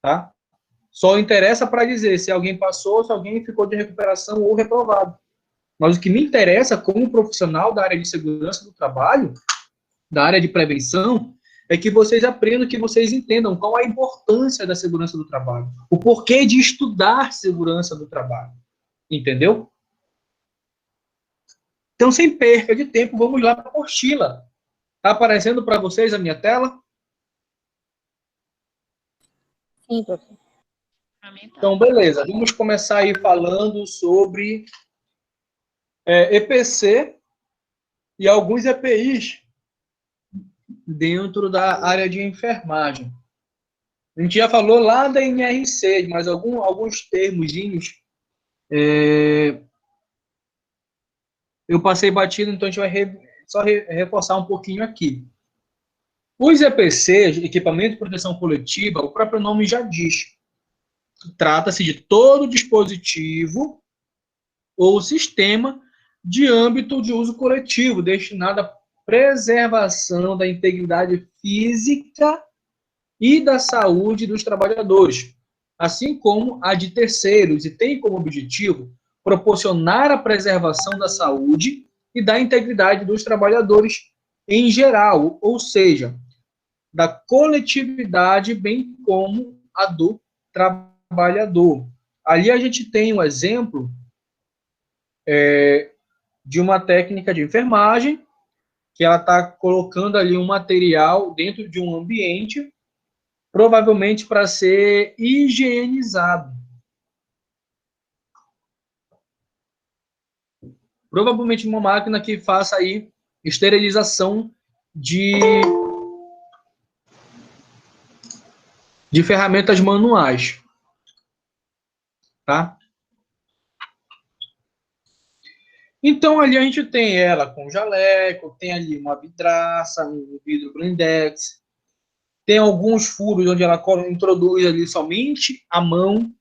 tá? Só interessa para dizer se alguém passou, se alguém ficou de recuperação ou reprovado. Mas o que me interessa como profissional da área de segurança do trabalho, da área de prevenção, é que vocês aprendam, que vocês entendam qual a importância da segurança do trabalho, o porquê de estudar segurança do trabalho, entendeu? Então, sem perca de tempo, vamos lá para a apostila. Está aparecendo para vocês a minha tela? Sim, professor. Então, beleza. Vamos começar aí falando sobre EPC e alguns EPIs dentro da área de enfermagem. A gente já falou lá da NRC, mas alguns termos eu passei batido, então a gente vai só reforçar um pouquinho aqui. Os EPCs, Equipamento de Proteção Coletiva, o próprio nome já diz. Trata-se de todo dispositivo ou sistema de âmbito de uso coletivo, destinado à preservação da integridade física e da saúde dos trabalhadores, assim como a de terceiros, e tem como objetivo proporcionar a preservação da saúde e da integridade dos trabalhadores em geral, ou seja, da coletividade, bem como a do trabalhador. Ali a gente tem um exemplo de uma técnica de enfermagem, que ela está colocando ali um material dentro de um ambiente, provavelmente para ser higienizado. Provavelmente uma máquina que faça aí esterilização de ferramentas manuais. Tá? Então, ali a gente tem ela com jaleco, tem ali uma vidraça, um vidro blindex, tem alguns furos onde ela introduz ali somente a mão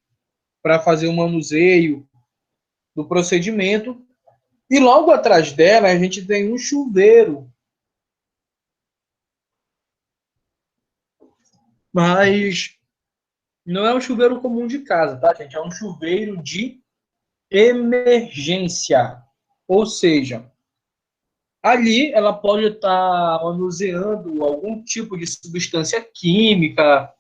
para fazer o manuseio do procedimento. E logo atrás dela, a gente tem um chuveiro. Mas não é um chuveiro comum de casa, tá, gente? É um chuveiro de emergência. Ou seja, ali ela pode estar manuseando algum tipo de substância química,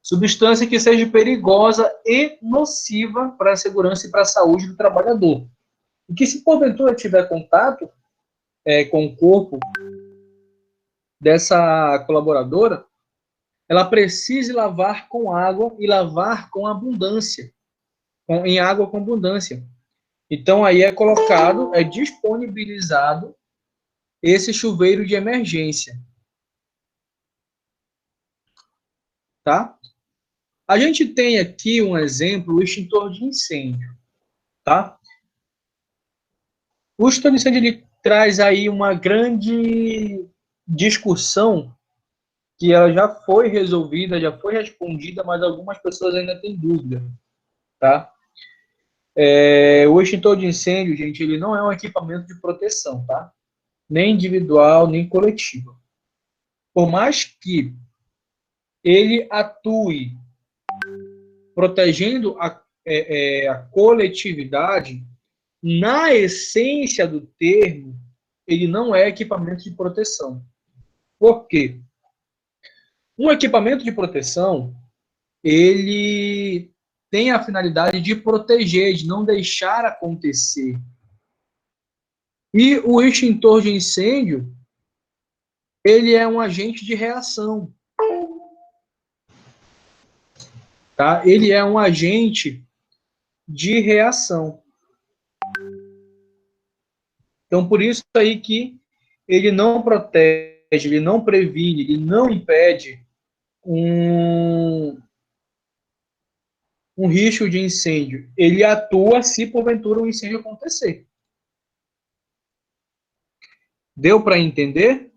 substância que seja perigosa e nociva para a segurança e para a saúde do trabalhador. E que, se porventura tiver contato com o corpo dessa colaboradora, ela precise lavar com água e lavar com abundância, em água com abundância. Então, aí é colocado, é disponibilizado esse chuveiro de emergência. Tá? A gente tem aqui um exemplo, o extintor de incêndio. Tá? O extintor de incêndio ele traz aí uma grande discussão que ela já foi resolvida, já foi respondida, mas algumas pessoas ainda têm dúvida. Tá? O extintor de incêndio, gente, ele não é um equipamento de proteção, tá? Nem individual, nem coletivo. Por mais que ele atue protegendo a coletividade, na essência do termo, ele não é equipamento de proteção. Por quê? Um equipamento de proteção, ele tem a finalidade de proteger, de não deixar acontecer. E o extintor de incêndio, ele é um agente de reação. Tá? Ele é um agente de reação. Então, por isso aí que ele não protege, ele não previne, ele não impede um risco de incêndio. Ele atua se porventura um incêndio acontecer. Deu para entender?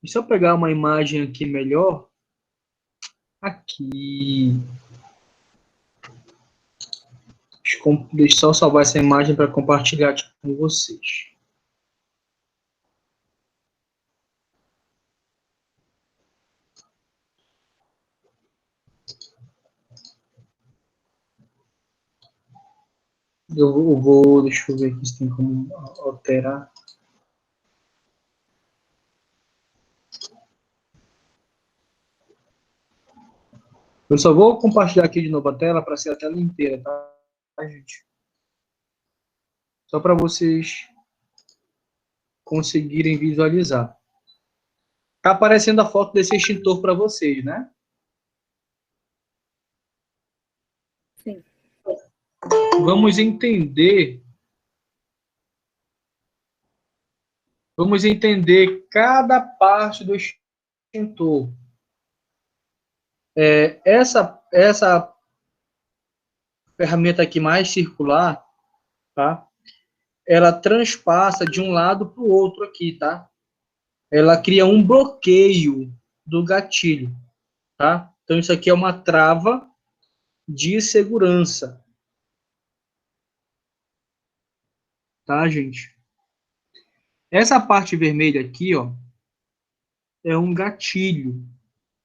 Deixa eu pegar uma imagem aqui melhor. Aqui. Deixa eu só salvar essa imagem para compartilhar aqui com vocês. Eu vou, deixa eu ver aqui se tem como alterar. Eu só vou compartilhar aqui de novo a tela para ser a tela inteira, tá, gente? Só para vocês conseguirem visualizar. Tá aparecendo a foto desse extintor para vocês, né? Sim. Vamos entender cada parte do extintor. Essa ferramenta aqui mais circular, tá? Ela transpassa de um lado para o outro aqui, tá? Ela cria um bloqueio do gatilho, tá? Então isso aqui é uma trava de segurança, tá, gente? Essa parte vermelha aqui, ó, é um gatilho.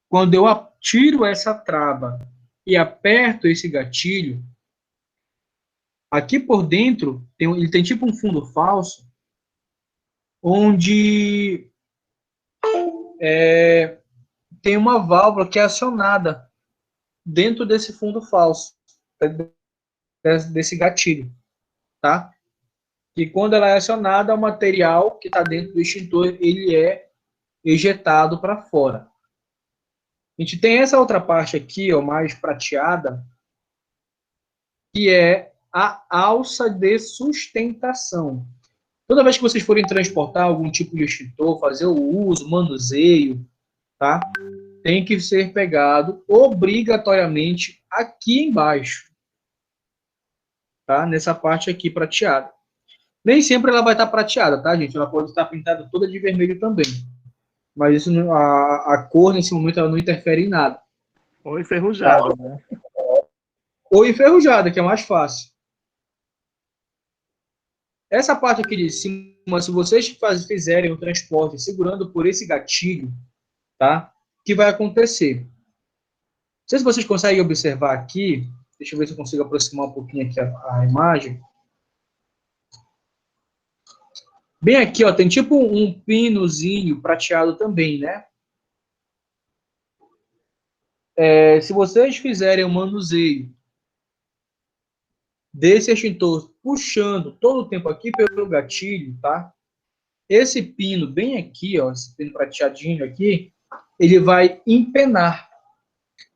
Quando eu tiro essa trava e aperto esse gatilho, aqui por dentro ele tem tipo um fundo falso, onde tem uma válvula que é acionada dentro desse fundo falso, desse gatilho, tá? E quando ela é acionada, o material que está dentro do extintor, ele é ejetado para fora. A gente tem essa outra parte aqui, ó, mais prateada, que é a alça de sustentação. Toda vez que vocês forem transportar algum tipo de extintor, fazer o uso, manuseio, tá? Tem que ser pegado obrigatoriamente aqui embaixo, tá? Nessa parte aqui prateada. Nem sempre ela vai estar prateada, tá, gente? Ela pode estar pintada toda de vermelho também. Mas isso, a cor, nesse momento, ela não interfere em nada. Ou enferrujado, né? Ou enferrujada, que é mais fácil. Essa parte aqui de cima, se vocês fizerem o transporte segurando por esse gatilho, tá? O que vai acontecer? Não sei se vocês conseguem observar aqui. Deixa eu ver se eu consigo aproximar um pouquinho aqui a imagem. Bem aqui, ó, tem tipo um pinozinho prateado também, né? Se vocês fizerem o manuseio desse extintor puxando todo o tempo aqui pelo gatilho, tá? Esse pino bem aqui, ó, esse pino prateadinho aqui, ele vai empenar.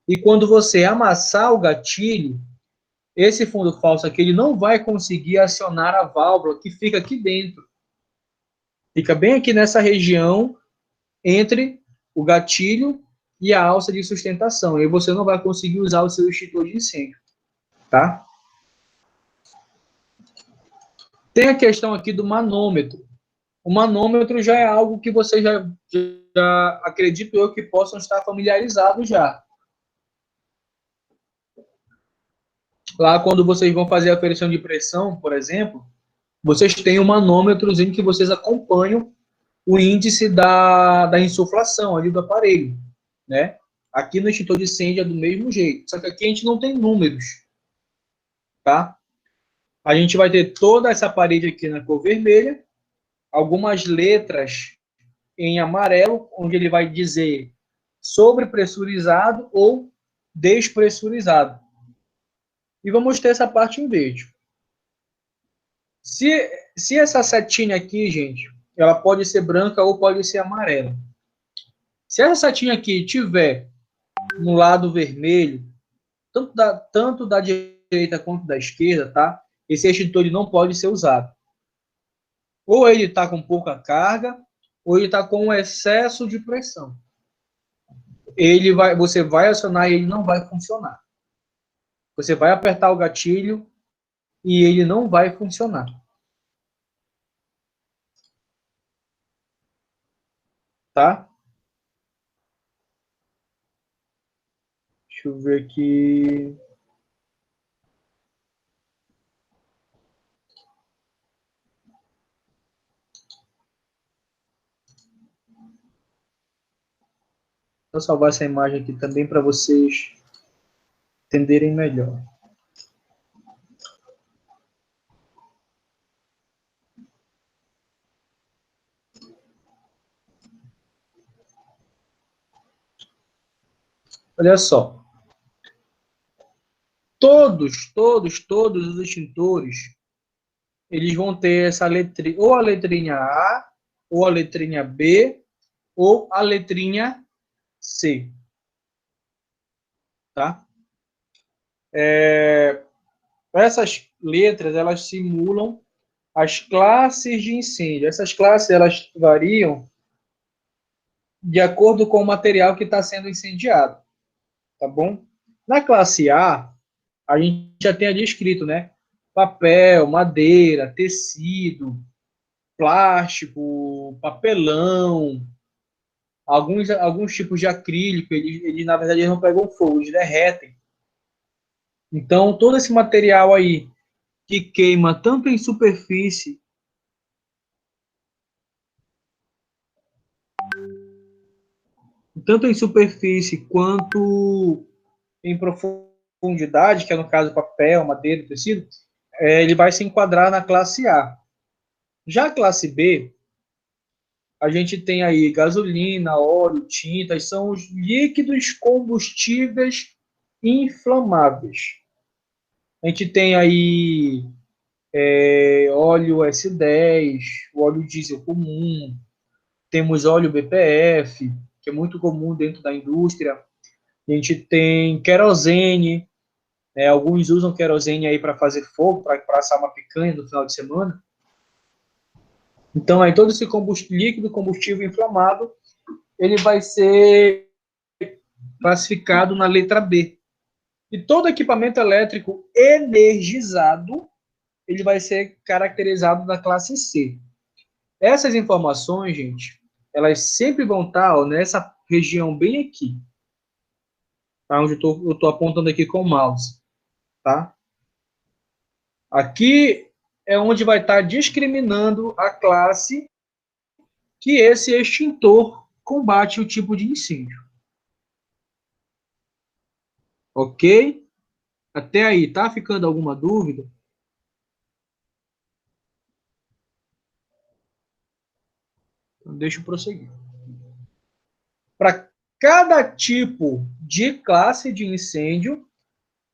E quando você amassar o gatilho, esse fundo falso aqui, ele não vai conseguir acionar a válvula que fica aqui dentro. Fica bem aqui nessa região entre o gatilho e a alça de sustentação. E você não vai conseguir usar o seu extintor de incêndio, tá? Tem a questão aqui do manômetro. O manômetro já é algo que você já acredito eu que possam estar familiarizados já. Lá quando vocês vão fazer a aferição de pressão, por exemplo, vocês têm um manômetro em que vocês acompanham o índice da insuflação ali do aparelho, né? Aqui no extintor de incêndio é do mesmo jeito, só que aqui a gente não tem números, tá? A gente vai ter toda essa parede aqui na cor vermelha, algumas letras em amarelo, onde ele vai dizer sobrepressurizado ou despressurizado. E vamos ter essa parte em verde. Se essa setinha aqui, gente, ela pode ser branca ou pode ser amarela. Se essa setinha aqui tiver no lado vermelho, tanto da direita quanto da esquerda, tá? Esse extintor ele não pode ser usado. Ou ele está com pouca carga, ou ele está com excesso de pressão. Você vai acionar e ele não vai funcionar. Você vai apertar o gatilho e ele não vai funcionar. Tá? Deixa eu ver aqui. Vou salvar essa imagem aqui também para vocês entenderem melhor. Olha só. Todos os extintores, eles vão ter essa letrinha, ou a letrinha A, ou a letrinha B, ou a letrinha C. Tá? Essas letras, elas simulam as classes de incêndio. Essas classes, elas variam de acordo com o material que está sendo incendiado. Tá bom? Na classe A gente já tem ali escrito, né? Papel, madeira, tecido, plástico, papelão, alguns tipos de acrílico, eles na verdade não pegam fogo, eles derretem. Então, todo esse material aí que queima tanto em superfície quanto em profundidade, que é no caso papel, madeira, tecido, ele vai se enquadrar na classe A. Já a classe B, a gente tem aí gasolina, óleo, tintas, são os líquidos combustíveis inflamáveis. A gente tem aí óleo S10, o óleo diesel comum, temos óleo BPF, que é muito comum dentro da indústria. A gente tem querosene, alguns usam querosene aí para fazer fogo, para assar uma picanha no final de semana. Então, aí todo esse líquido combustível inflamável, ele vai ser classificado na letra B. E todo equipamento elétrico energizado, ele vai ser caracterizado na classe C. Essas informações, gente, elas sempre vão estar nessa região bem aqui, tá? Onde eu estou apontando aqui com o mouse, tá? Aqui é onde vai estar discriminando a classe que esse extintor combate o tipo de incêndio. Ok? Até aí, tá ficando alguma dúvida? Então, deixa eu prosseguir. Para cada tipo de classe de incêndio,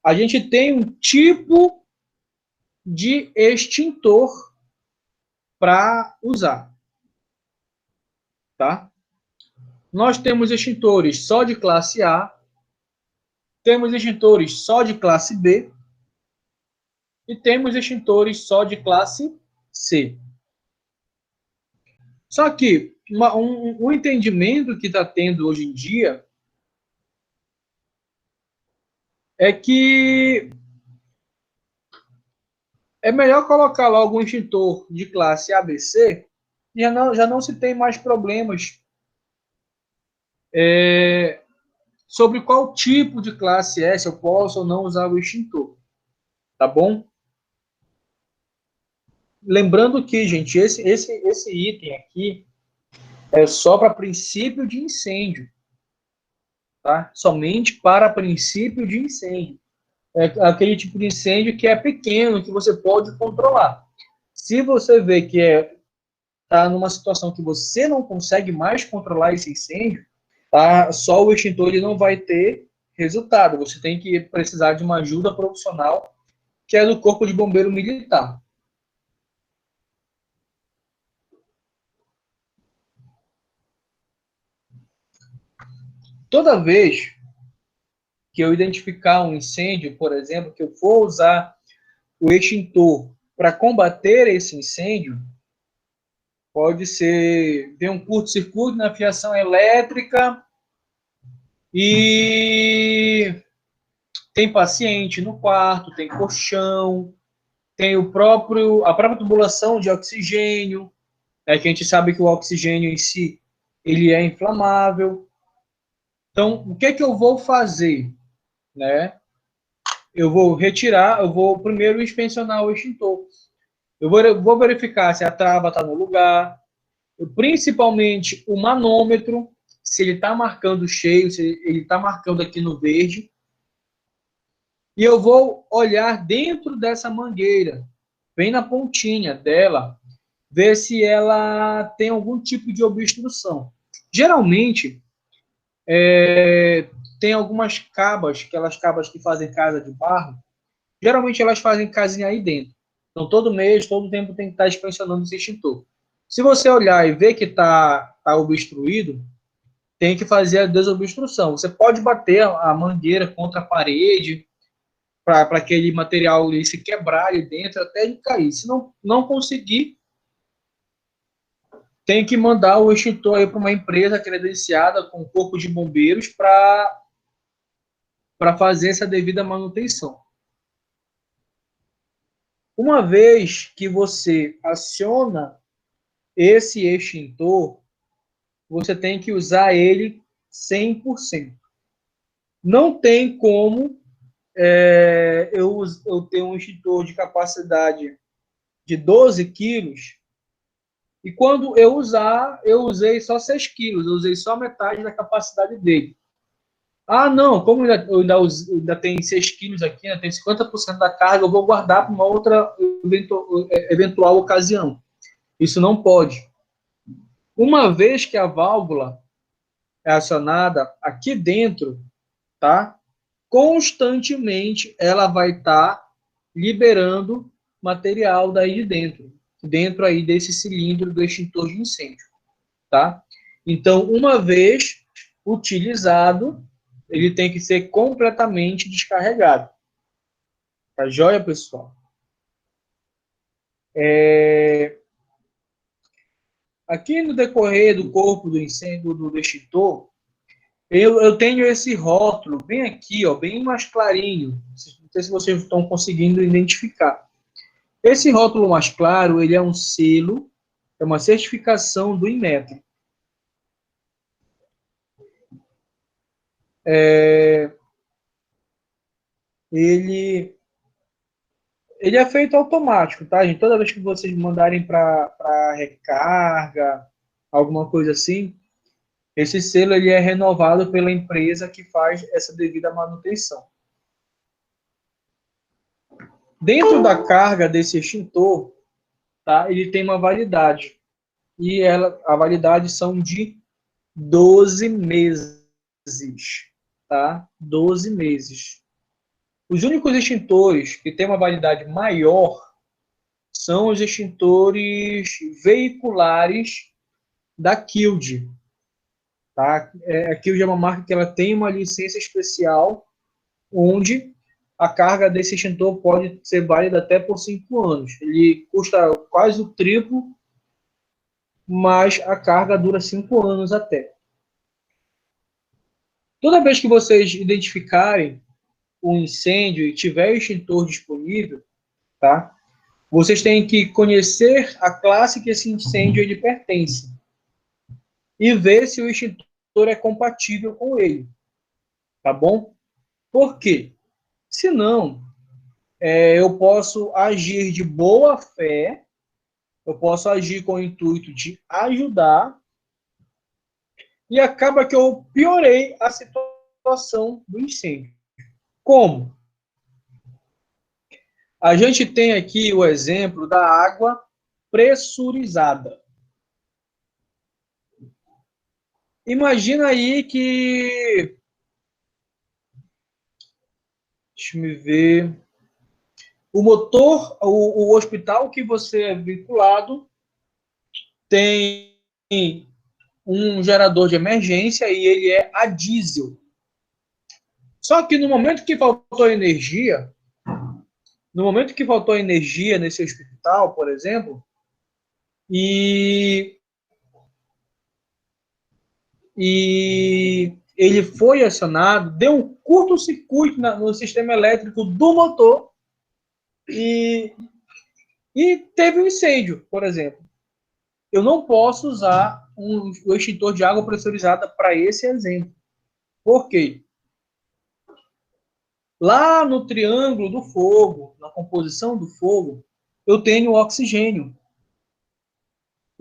a gente tem um tipo de extintor para usar. Tá? Nós temos extintores só de classe A, temos extintores só de classe B e temos extintores só de classe C. Só que um entendimento que está tendo hoje em dia é que é melhor colocar logo um extintor de classe ABC, e já não se tem mais problemas sobre qual tipo de classe é, se eu posso ou não usar o extintor. Tá bom? Lembrando que, gente, esse item aqui é só para princípio de incêndio. Tá? Somente para princípio de incêndio. É aquele tipo de incêndio que é pequeno, que você pode controlar. Se você vê que está numa situação que você não consegue mais controlar esse incêndio, tá? Só o extintor ele não vai ter resultado. Você tem que precisar de uma ajuda profissional, que é do Corpo de Bombeiro Militar. Toda vez que eu identificar um incêndio, por exemplo, que eu for usar o extintor para combater esse incêndio, pode ser ver um curto-circuito na fiação elétrica e tem paciente no quarto, tem colchão, tem a própria tubulação de oxigênio, que a gente sabe que o oxigênio em si ele é inflamável. Então, o que eu vou fazer? Né? Eu vou primeiro inspecionar o extintor. Eu vou verificar se a trava está no lugar, principalmente o manômetro. se ele está marcando cheio, se ele está marcando aqui no verde. E eu vou olhar dentro dessa mangueira, bem na pontinha dela, ver se ela tem algum tipo de obstrução. Geralmente, tem algumas cabas, aquelas cabas que fazem casa de barro, geralmente elas fazem casinha aí dentro. Então, todo mês, todo tempo tem que estar inspecionando esse extintor. Se você olhar e ver que está obstruído, tem que fazer a desobstrução. Você pode bater a mangueira contra a parede, para aquele material ali se quebrar ali dentro, até ele cair. Se não conseguir, tem que mandar o extintor aí para uma empresa credenciada com corpo de bombeiros para fazer essa devida manutenção. Uma vez que você aciona esse extintor, você tem que usar ele 100%. Não tem como eu ter um extintor de capacidade de 12 quilos e quando eu usei só 6 quilos, eu usei só metade da capacidade dele. Ah, não, como ainda tem 6 quilos aqui, ainda tem 50% da carga, eu vou guardar para uma outra eventual ocasião. Isso não pode. Uma vez que a válvula é acionada aqui dentro, tá? Constantemente ela vai estar liberando material daí de dentro aí desse cilindro do extintor de incêndio, tá? Então, uma vez utilizado, ele tem que ser completamente descarregado. Tá joia, pessoal? Aqui no decorrer do corpo do incêndio do extintor, eu tenho esse rótulo bem aqui, ó, bem mais clarinho. Não sei se vocês estão conseguindo identificar. Esse rótulo mais claro, ele é um selo, é uma certificação do Inmetro. Ele é feito automático, tá, gente? Toda vez que vocês mandarem para recarga, alguma coisa assim, esse selo ele é renovado pela empresa que faz essa devida manutenção. Dentro da carga desse extintor, tá, ele tem uma validade. E a validade são de 12 meses, tá? 12 meses. Os únicos extintores que têm uma validade maior são os extintores veiculares da Kilde. Tá? A Kilde é uma marca que ela tem uma licença especial, onde a carga desse extintor pode ser válida até por 5 anos. Ele custa quase o triplo, mas a carga dura 5 anos até. Toda vez que vocês identificarem um incêndio e tiver o extintor disponível, tá? Vocês têm que conhecer a classe que esse incêndio ele pertence e ver se o extintor é compatível com ele, tá bom? Por quê? Senão, eu posso agir de boa fé, eu posso agir com o intuito de ajudar e acaba que eu piorei a situação do incêndio. Como? A gente tem aqui o exemplo da água pressurizada. Imagina aí que... Deixa eu ver. O motor, o hospital que você é vinculado tem um gerador de emergência e ele é a diesel. Só que no momento que faltou energia, nesse hospital, por exemplo, e ele foi acionado, deu um curto-circuito no sistema elétrico do motor e teve um incêndio, por exemplo. Eu não posso usar o extintor de água pressurizada para esse exemplo. Por quê? Lá no triângulo do fogo, na composição do fogo, eu tenho oxigênio.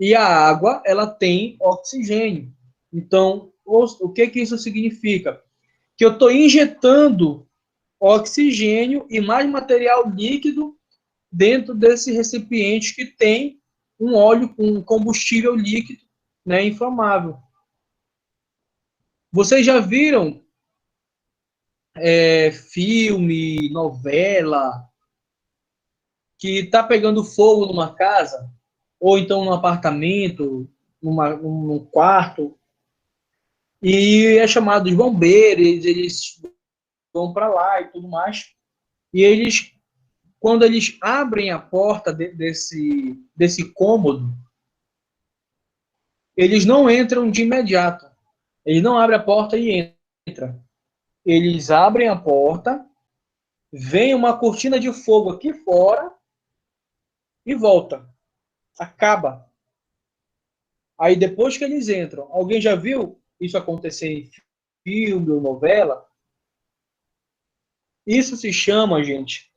E a água, ela tem oxigênio. Então, O que que isso significa? Que eu estou injetando oxigênio e mais material líquido dentro desse recipiente que tem um óleo, um combustível líquido, né, inflamável. Vocês já viram filme, novela, que está pegando fogo numa casa, ou então num apartamento, num quarto, e é chamado de bombeiros, eles vão para lá e tudo mais, e eles, quando eles abrem a porta desse cômodo, eles não entram de imediato, eles não abrem a porta e entram, eles abrem a porta, vem uma cortina de fogo aqui fora e volta, acaba. Aí depois que eles entram, alguém já viu isso acontecer em filme ou novela? Isso se chama, gente,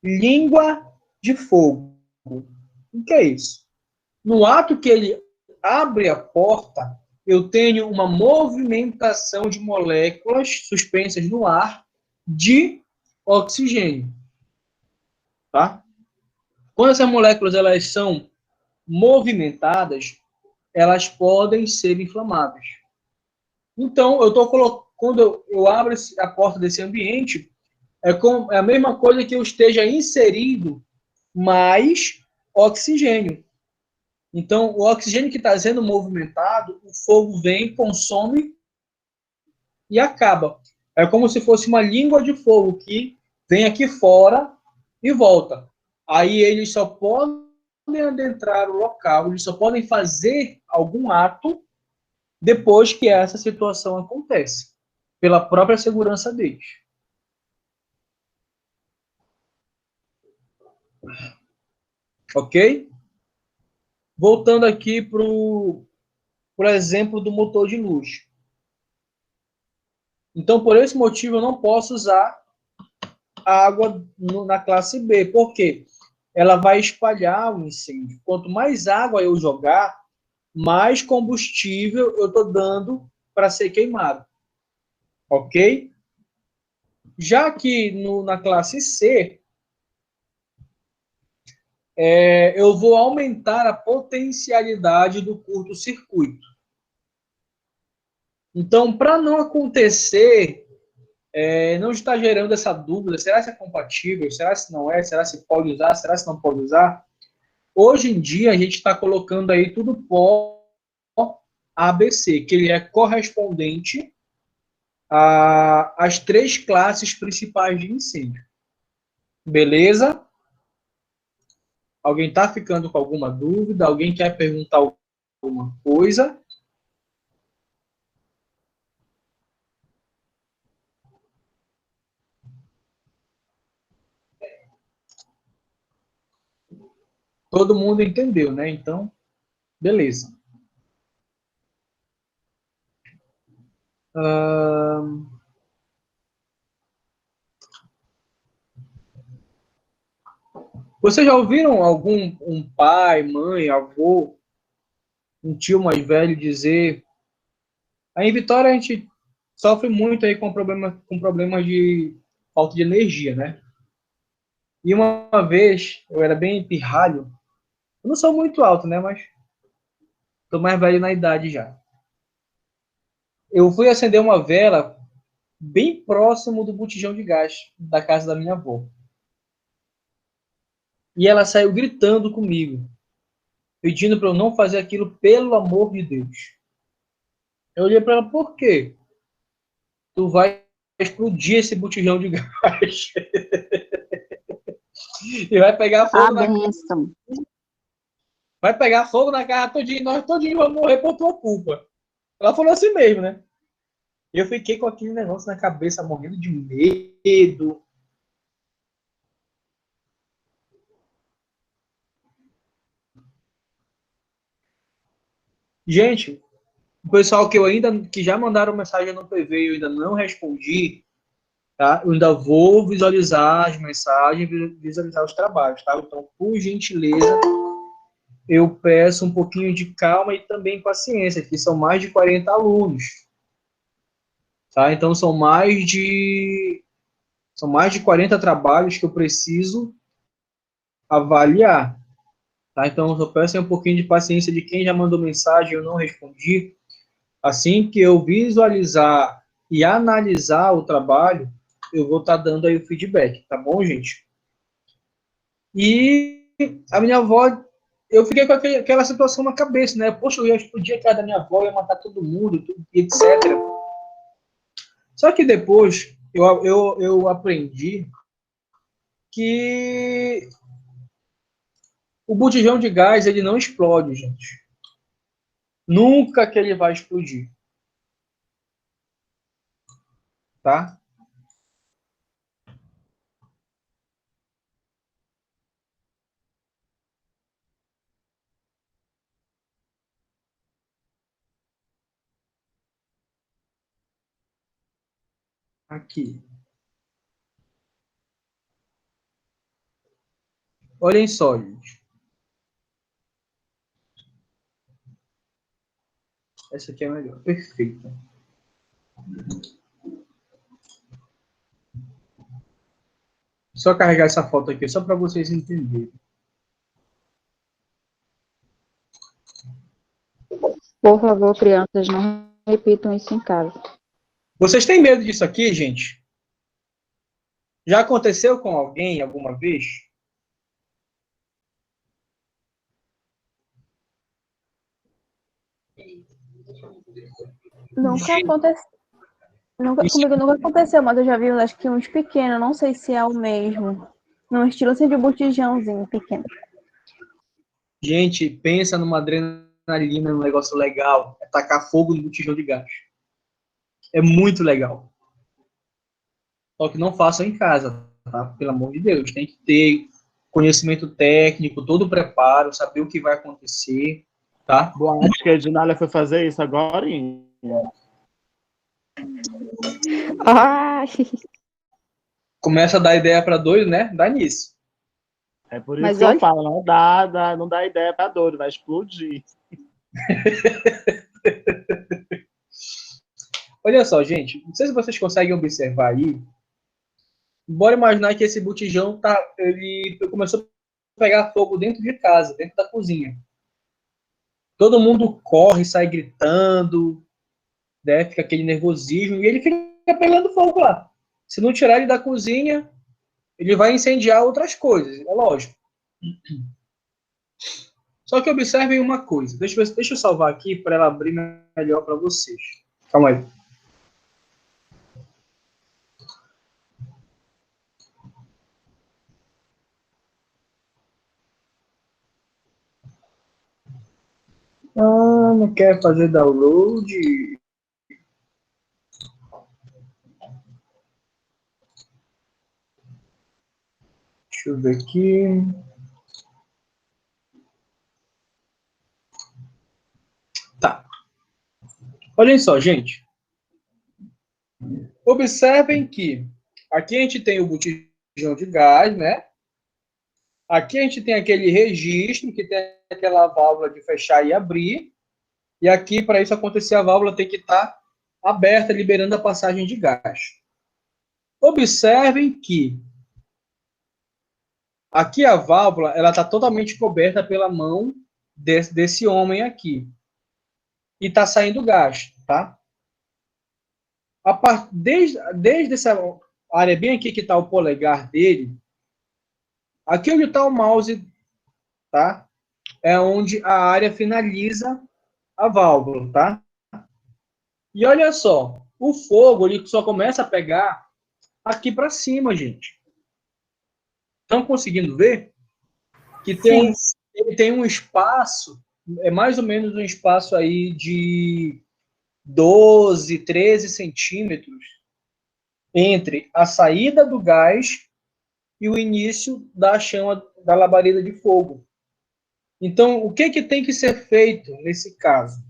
língua de fogo. O que é isso? No ato que ele abre a porta, eu tenho uma movimentação de moléculas suspensas no ar de oxigênio, tá? Quando essas moléculas elas são movimentadas, elas podem ser inflamáveis. Então, quando eu abro a porta desse ambiente, é a mesma coisa que eu esteja inserindo mais oxigênio. Então, o oxigênio que está sendo movimentado, o fogo vem, consome e acaba. É como se fosse uma língua de fogo que vem aqui fora e volta. Aí eles só podem adentrar o local, eles só podem fazer algum ato depois que essa situação acontece, pela própria segurança deles. Ok? Voltando aqui para o exemplo do motor de luz. Então, por esse motivo, eu não posso usar água na classe B. Por quê? Ela vai espalhar o incêndio. Quanto mais água eu jogar, mais combustível eu estou dando para ser queimado. Ok? Já que na classe C, eu vou aumentar a potencialidade do curto-circuito. Então, para não acontecer, não está gerando essa dúvida, será que é compatível, será que não é, será que pode usar, será que não pode usar? Hoje em dia, a gente está colocando aí tudo pó ABC, que ele é correspondente às 3 classes principais de incêndio. Beleza? Alguém está ficando com alguma dúvida? Alguém quer perguntar alguma coisa? Todo mundo entendeu, né? Então, beleza. Vocês já ouviram um pai, mãe, avô, um tio mais velho dizer... Aí em Vitória a gente sofre muito aí com problemas de falta de energia, né? E uma vez, eu era bem pirralho, eu não sou muito alto, né? Mas tô mais velho na idade já. Eu fui acender uma vela bem próximo do botijão de gás da casa da minha avó. E ela saiu gritando comigo, pedindo para eu não fazer aquilo, pelo amor de Deus. Eu olhei para ela, por quê? Tu vai explodir esse botijão de gás. E vai pegar fogo na casa. Vai pegar fogo na casa todinho, nós todinho vamos morrer por tua culpa. Ela falou assim mesmo, né? Eu fiquei com aquele negócio na cabeça, morrendo de medo. Gente, o pessoal que já mandaram mensagem no PV e eu ainda não respondi, tá? Eu ainda vou visualizar as mensagens, visualizar os trabalhos, tá? Então, por gentileza, eu peço um pouquinho de calma e também paciência, que são mais de 40 alunos. Tá? Então, são mais de 40 trabalhos que eu preciso avaliar. Tá? Então, eu peço aí um pouquinho de paciência de quem já mandou mensagem e eu não respondi. Assim que eu visualizar e analisar o trabalho, eu vou estar dando aí o feedback, tá bom, gente? E a minha avó, eu fiquei com aquela situação na cabeça, né? Poxa, eu ia explodir a casa da minha avó, ia matar todo mundo, etc. Só que depois eu aprendi que o botijão de gás, ele não explode, gente. Nunca que ele vai explodir, tá? Aqui. Olhem só, gente. Essa aqui é melhor. Perfeita. Só carregar essa foto aqui, só para vocês entenderem. Por favor, crianças, não repitam isso em casa. Vocês têm medo disso aqui, gente? Já aconteceu com alguém alguma vez? Nunca aconteceu. Comigo nunca aconteceu, mas eu já vi, acho que uns pequenos, não sei se é o mesmo. Num estilo assim de botijãozinho pequeno. Gente, pensa numa adrenalina, num negócio legal. É tacar fogo no botijão de gás. É muito legal. Só que não façam em casa, tá? Pelo amor de Deus. Tem que ter conhecimento técnico, todo o preparo, saber o que vai acontecer, tá? Bom, acho que a Ednália foi fazer isso agora. Ai, Começa a dar ideia para doido, né? Dá nisso. É por isso mas que eu olha, falo, não dá ideia pra doido, vai explodir. Olha só, gente. Não sei se vocês conseguem observar aí. Bora imaginar que esse botijão ele começou a pegar fogo dentro de casa, dentro da cozinha. Todo mundo corre, sai gritando, né? Fica aquele nervosismo e ele fica pegando fogo lá. Se não tirar ele da cozinha, ele vai incendiar outras coisas, é lógico. Só que observem uma coisa. Deixa eu salvar aqui para ela abrir melhor para vocês. Calma aí. Ah, não quer fazer download. Deixa eu ver aqui. Tá. Olhem só, gente. Observem que aqui a gente tem o botijão de gás, né? Aqui a gente tem aquele registro que tem aquela válvula de fechar e abrir. E aqui, para isso acontecer, a válvula tem que estar aberta, liberando a passagem de gás. Observem que aqui a válvula ela está totalmente coberta pela mão desse homem aqui. E está saindo gás, tá? Desde essa área bem aqui que está o polegar dele, aqui onde está o mouse, tá? É onde a área finaliza a válvula, tá? E olha só, o fogo ele só começa a pegar aqui para cima, gente. Estão conseguindo ver? Que ele tem um espaço, é mais ou menos um espaço aí de 12, 13 centímetros entre a saída do gás e o início da chama da labareda de fogo. Então, o que tem que ser feito nesse caso?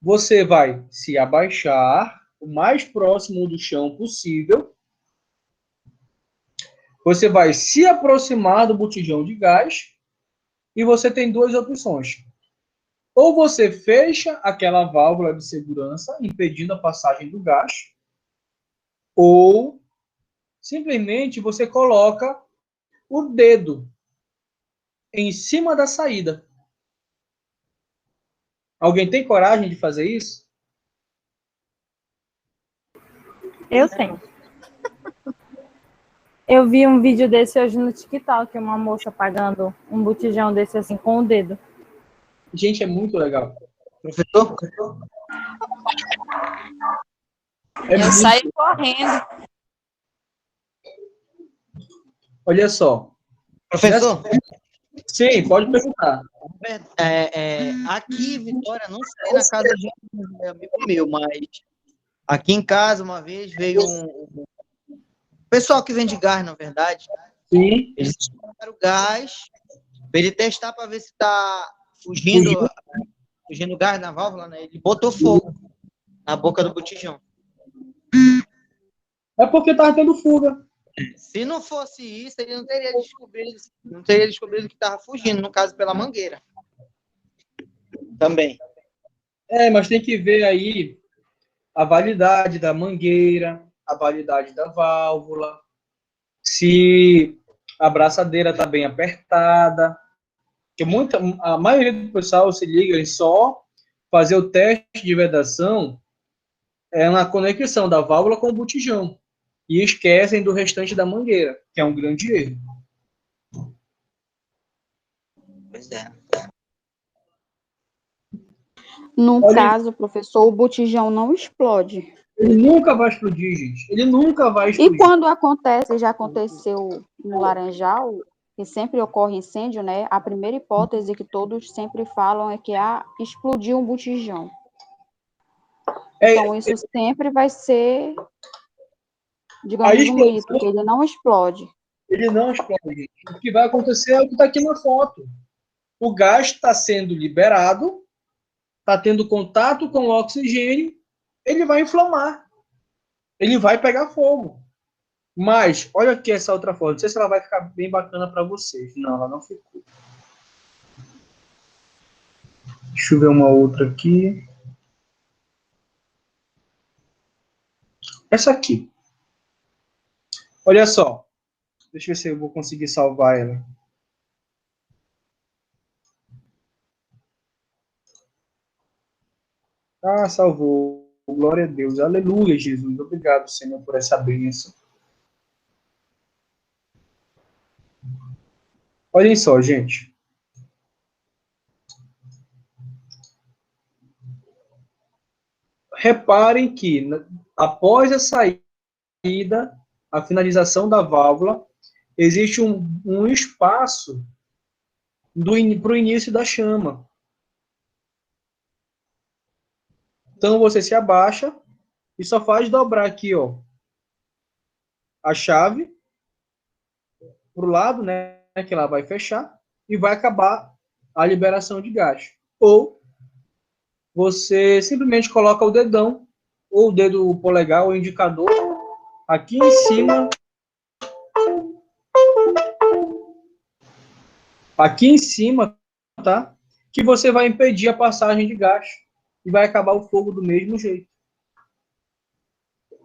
Você vai se abaixar o mais próximo do chão possível. Você vai se aproximar do botijão de gás e você tem duas opções. Ou você fecha aquela válvula de segurança, impedindo a passagem do gás, ou simplesmente você coloca o dedo em cima da saída. Alguém tem coragem de fazer isso? Eu tenho. Eu vi um vídeo desse hoje no TikTok, uma moça apagando um botijão desse assim com o dedo. Gente, é muito legal. Professor? É Eu muito... saio correndo. Olha só. Professor? Sim, pode perguntar. Aqui, Vitória, não sei na casa de um amigo meu, mas aqui em casa, uma vez, veio um pessoal que vende gás, na verdade. Sim. Eles colocaram o gás para ele testar para ver se está fugindo gás na válvula, né? Ele botou fogo na boca do botijão. É porque estava tendo fuga. Se não fosse isso, ele não teria descobrido que estava fugindo, no caso, pela mangueira. Também. Mas tem que ver aí a validade da mangueira, a validade da válvula, se a braçadeira está bem apertada. Porque a maioria do pessoal se liga em só fazer o teste de vedação na conexão da válvula com o botijão. E esquecem do restante da mangueira, que é um grande erro. Pois é. No caso, professor, o botijão não explode. Ele nunca vai explodir, gente. Ele nunca vai explodir. E quando acontece, já aconteceu no Laranjal, que sempre ocorre incêndio, né? A primeira hipótese que todos sempre falam é que explodiu um botijão. Então, isso sempre vai ser, digamos, um mito, que ele não explode. Ele não explode, gente. O que vai acontecer é o que está aqui na foto. O gás está sendo liberado, está tendo contato com o oxigênio, ele vai inflamar. Ele vai pegar fogo. Mas, olha aqui essa outra foto. Não sei se ela vai ficar bem bacana para vocês. Não, ela não ficou. Deixa eu ver uma outra aqui. Essa aqui. Olha só. Deixa eu ver se eu vou conseguir salvar ela. Ah, salvou. Glória a Deus. Aleluia, Jesus. Obrigado, Senhor, por essa bênção. Olhem só, gente. Reparem que, após a saída, a finalização da válvula, existe um espaço para o início da chama. Então, você se abaixa e só faz dobrar aqui, ó, a chave para o lado, né, que ela vai fechar, e vai acabar a liberação de gás. Ou você simplesmente coloca o dedão, ou o dedo polegar, ou o indicador, aqui em cima. Aqui em cima, tá? Que você vai impedir a passagem de gás e vai acabar o fogo do mesmo jeito.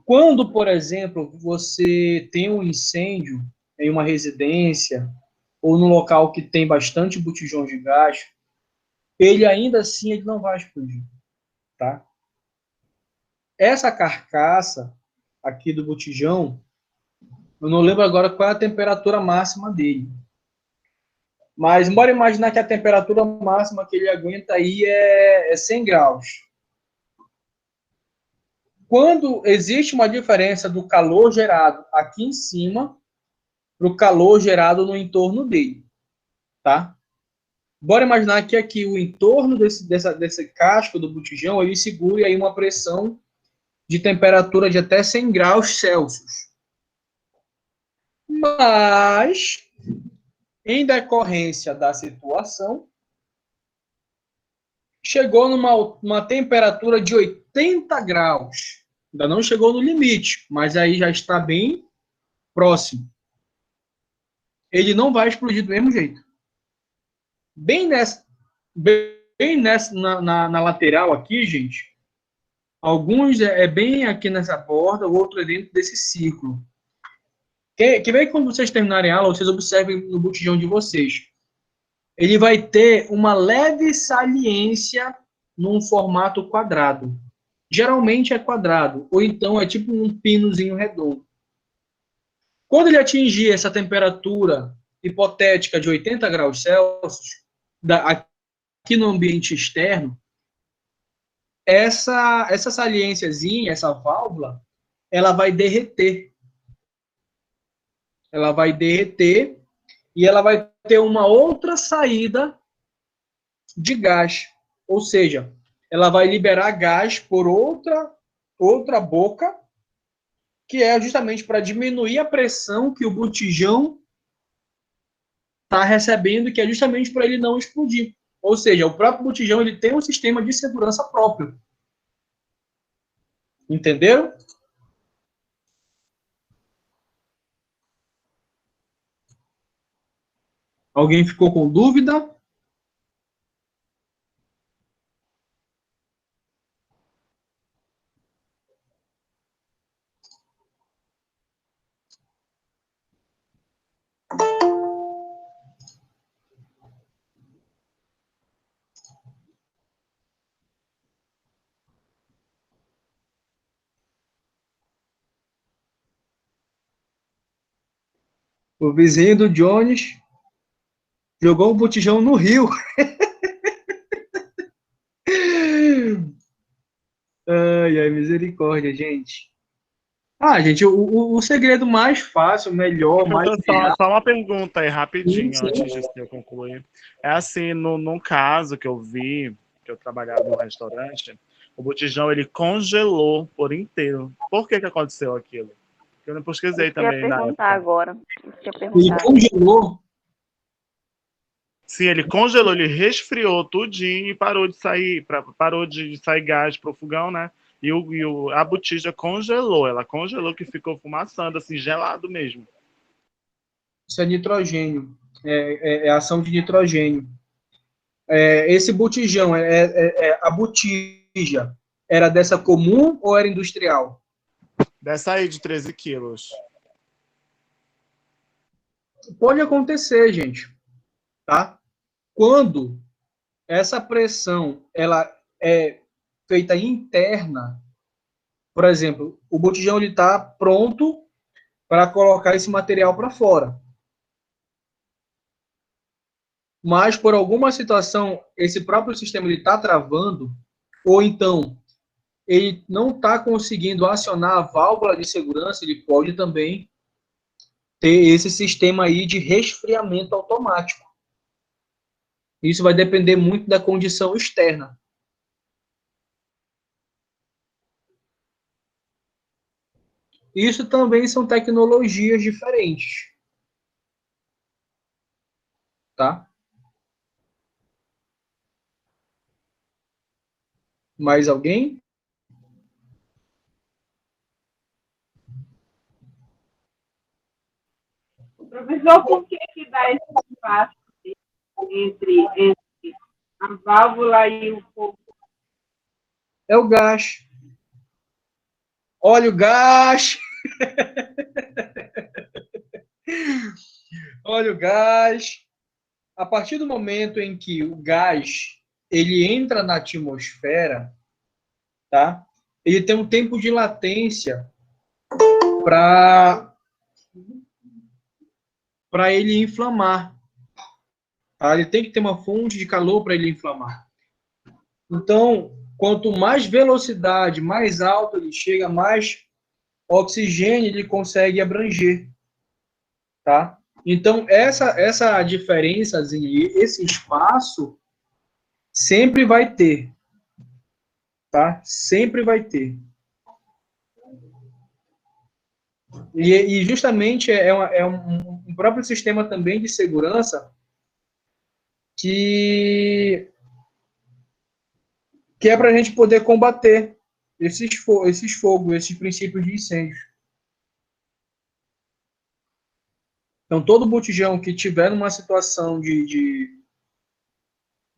Quando, por exemplo, você tem um incêndio em uma residência ou num local que tem bastante botijão de gás, ele ainda assim ele não vai explodir, tá? Essa carcaça aqui do botijão, eu não lembro agora qual é a temperatura máxima dele. Mas bora imaginar que a temperatura máxima que ele aguenta aí é 100 graus. Quando existe uma diferença do calor gerado aqui em cima para o calor gerado no entorno dele, tá? Bora imaginar que aqui o entorno desse casco do botijão, ele segure aí uma pressão de temperatura de até 100 graus Celsius. Mas, em decorrência da situação, chegou numa temperatura de 80 graus. Ainda não chegou no limite, mas aí já está bem próximo. Ele não vai explodir do mesmo jeito. Bem na lateral aqui, gente. Alguns é bem aqui nessa borda, o outro é dentro desse círculo. Que vem quando vocês terminarem a aula, vocês observem no botijão de vocês. Ele vai ter uma leve saliência num formato quadrado. Geralmente é quadrado, ou então é tipo um pinozinho redondo. Quando ele atingir essa temperatura hipotética de 80 graus Celsius, aqui no ambiente externo, essa saliênciazinha, essa válvula, ela vai derreter. Ela vai derreter e ela vai ter uma outra saída de gás. Ou seja, ela vai liberar gás por outra boca, que é justamente para diminuir a pressão que o botijão está recebendo, que é justamente para ele não explodir. Ou seja, o próprio botijão ele tem um sistema de segurança próprio. Entenderam? Alguém ficou com dúvida? O vizinho do Jones jogou um botijão no rio. Ai, misericórdia, gente. Gente, o segredo mais fácil, melhor, mais... Só uma pergunta aí, rapidinho, Sim. antes de eu concluir. É assim, num caso que eu vi, que eu trabalhava no restaurante, o botijão, ele congelou por inteiro. Por que aconteceu aquilo? Eu não pesquisei também na época. Agora. Ele congelou. Sim, ele congelou, ele resfriou tudinho e parou de sair gás pro fogão, né? E a botija congelou, ela congelou que ficou fumaçando, assim, gelado mesmo. Isso é nitrogênio, é ação de nitrogênio. Esse botijão, a botija, era dessa comum ou era industrial? Dessa aí de 13 quilos. Pode acontecer, gente, tá? Quando essa pressão ela é feita interna, por exemplo, o botijão está pronto para colocar esse material para fora. Mas, por alguma situação, esse próprio sistema está travando, ou então ele não está conseguindo acionar a válvula de segurança, ele pode também ter esse sistema aí de resfriamento automático. Isso vai depender muito da condição externa. Isso também são tecnologias diferentes. Tá? Mais alguém? Professor, por que dá esse espaço entre a válvula e o fogo? É o gás. Olha o gás! Olha o gás. A partir do momento em que o gás ele entra na atmosfera, tá? Ele tem um tempo de latência para ele inflamar. Tá? Ele tem que ter uma fonte de calor para ele inflamar. Então, quanto mais velocidade, mais alto ele chega, mais oxigênio ele consegue abranger. Tá? Então, essa diferençazinha, esse espaço, sempre vai ter. Tá? Sempre vai ter. E justamente é um próprio sistema também de segurança que é para a gente poder combater esses fogos, esses princípios de incêndio. Então, todo botijão que tiver numa situação de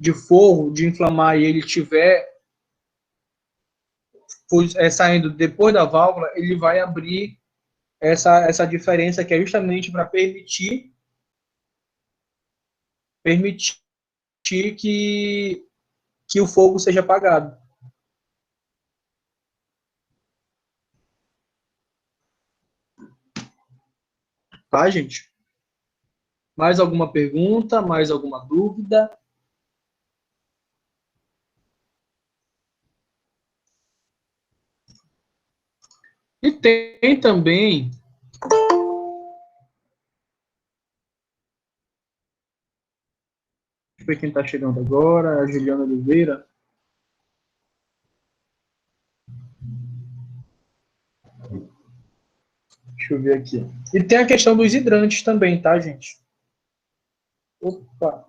de fogo, de inflamar, e ele estiver saindo depois da válvula, ele vai abrir essa diferença, que é justamente para permitir que o fogo seja apagado. Tá, gente? Mais alguma pergunta? Mais alguma dúvida? E tem também... Deixa eu ver quem está chegando agora. A Juliana Oliveira. Deixa eu ver aqui. E tem a questão dos hidrantes também, tá, gente? Opa!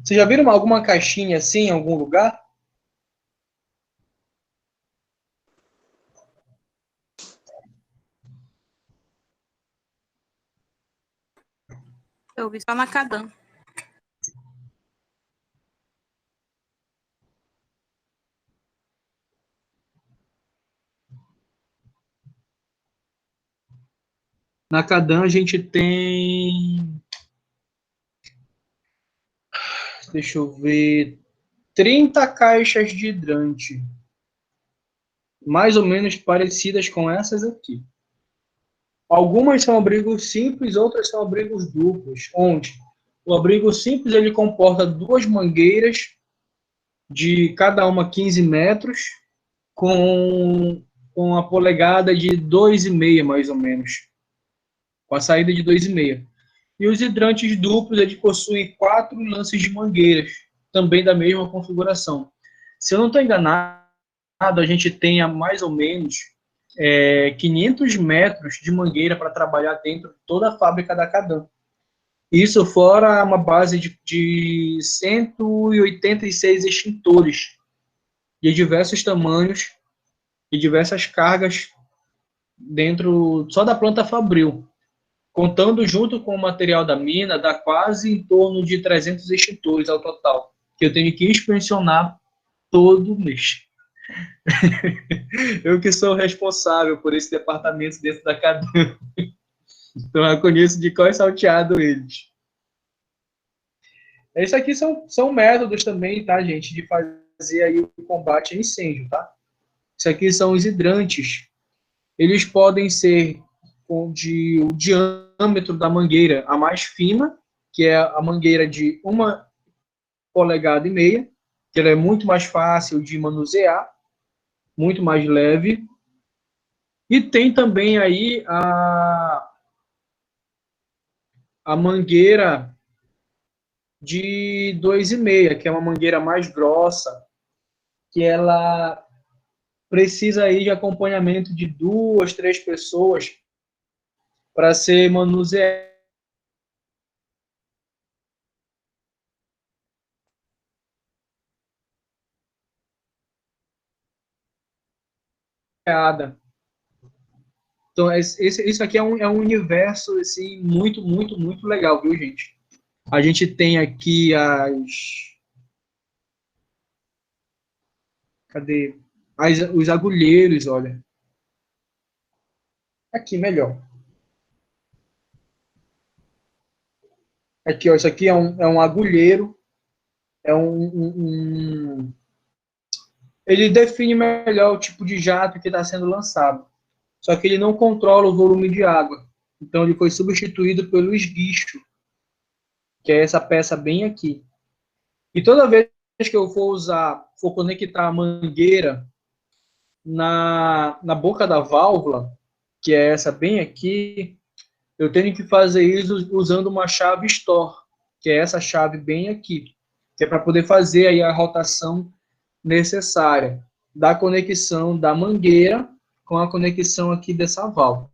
Vocês já viram alguma caixinha assim em algum lugar? Eu vi só na Cadan. Na Cadan a gente tem... Deixa eu ver... 30 caixas de hidrante. Mais ou menos parecidas com essas aqui. Algumas são abrigos simples, outras são abrigos duplos, onde o abrigo simples ele comporta 2 mangueiras de cada uma 15 metros, com a polegada de 2,5 mais ou menos, com a saída de 2,5. E os hidrantes duplos eles possuem 4 lances de mangueiras, também da mesma configuração. Se eu não estou enganado, a gente tem mais ou menos 500 metros de mangueira para trabalhar dentro de toda a fábrica da Cadan. Isso fora uma base de 186 extintores de diversos tamanhos e diversas cargas dentro só da planta fabril. Contando junto com o material da mina, dá quase em torno de 300 extintores ao total, que eu tenho que inspecionar todo mês. Eu que sou responsável por esse departamento dentro da Cadan. Então eu conheço de qual é salteado eles. Esses aqui são métodos também, tá, gente, de fazer aí o combate a incêndio, tá? Isso aqui são os hidrantes. Eles podem ser o diâmetro da mangueira a mais fina, que é a mangueira de 1,5 polegadas, que ela é muito mais fácil de manusear, muito mais leve. E tem também aí a mangueira de 2,5, que é uma mangueira mais grossa, que ela precisa aí de acompanhamento de 2, 3 pessoas para ser manuseada. Então, isso aqui é um universo assim, muito, muito, muito legal, viu, gente? A gente tem aqui cadê? Os agulheiros, olha. Aqui, melhor. Aqui, ó, isso aqui é um agulheiro. Ele define melhor o tipo de jato que está sendo lançado. Só que ele não controla o volume de água. Então, ele foi substituído pelo esguicho, que é essa peça bem aqui. E toda vez que eu for conectar a mangueira na boca da válvula, que é essa bem aqui, eu tenho que fazer isso usando uma chave Store, que é essa chave bem aqui, que é para poder fazer aí a rotação necessária da conexão da mangueira com a conexão aqui dessa válvula.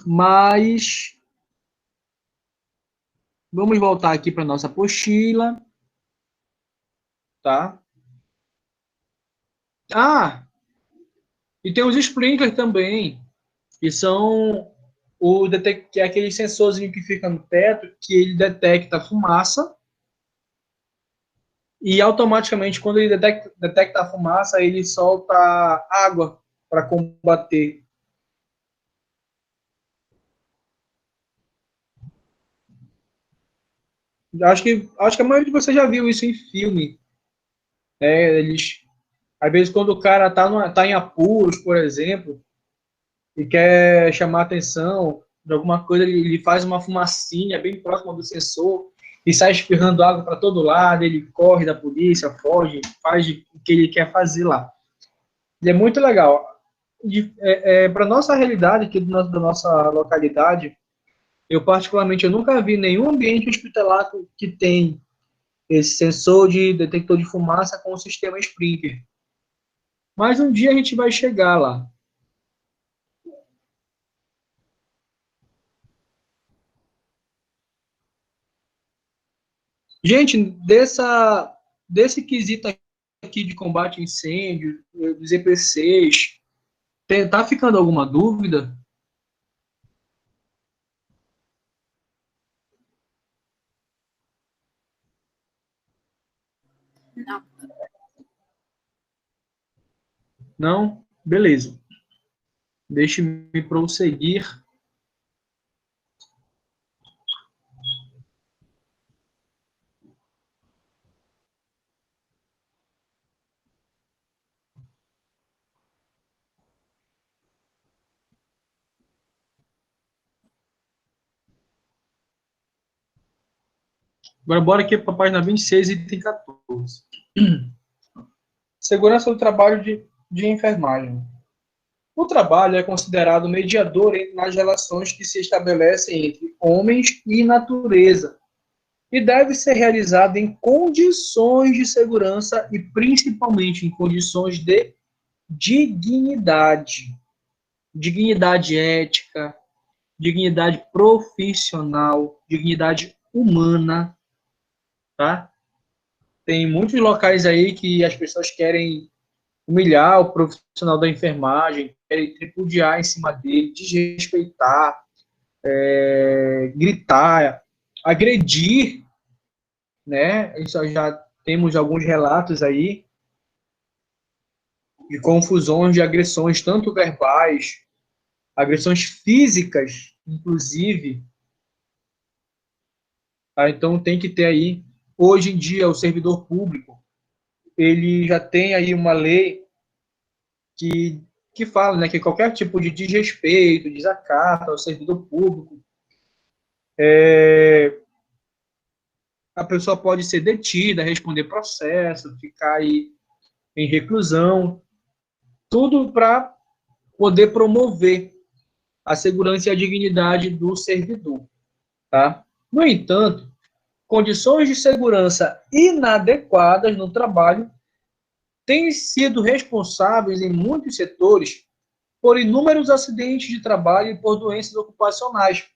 Mas vamos voltar aqui para nossa apostila, tá? E tem os sprinklers também, que são que é aquele sensorzinho que fica no teto, que ele detecta a fumaça, e automaticamente, quando ele detecta a fumaça, ele solta água para combater. Acho que a maioria de vocês já viu isso em filme. Às vezes, quando o cara tá em apuros, por exemplo, e quer chamar atenção de alguma coisa, ele faz uma fumacinha bem próxima do sensor e sai espirrando água para todo lado, ele corre da polícia, foge, faz o que ele quer fazer lá. E é muito legal. Para nossa realidade aqui da nossa localidade, eu particularmente eu nunca vi nenhum ambiente hospitalar que tem esse sensor de detector de fumaça com o sistema Sprinkler. Mas um dia a gente vai chegar lá. Gente, desse quesito aqui de combate a incêndio, dos EPCs, tá ficando alguma dúvida? Não. Não? Beleza. Deixe-me prosseguir. Agora, bora aqui para a página 26, item 14. Segurança do trabalho de enfermagem. O trabalho é considerado mediador nas relações que se estabelecem entre homens e natureza e deve ser realizado em condições de segurança e principalmente em condições de dignidade. Dignidade ética, dignidade profissional, dignidade humana, tá? Tem muitos locais aí que as pessoas querem humilhar o profissional da enfermagem, querem tripudiar em cima dele, desrespeitar, gritar, agredir, né? Isso já temos alguns relatos aí de confusões, de agressões, tanto verbais, agressões físicas, inclusive. Tá? Então tem que ter aí, hoje em dia, o servidor público, ele já tem aí uma lei que fala, né, que qualquer tipo de desrespeito, desacato ao servidor público, a pessoa pode ser detida, responder processo, ficar aí em reclusão, tudo para poder promover a segurança e a dignidade do servidor, tá? No entanto, condições de segurança inadequadas no trabalho têm sido responsáveis em muitos setores por inúmeros acidentes de trabalho e por doenças ocupacionais,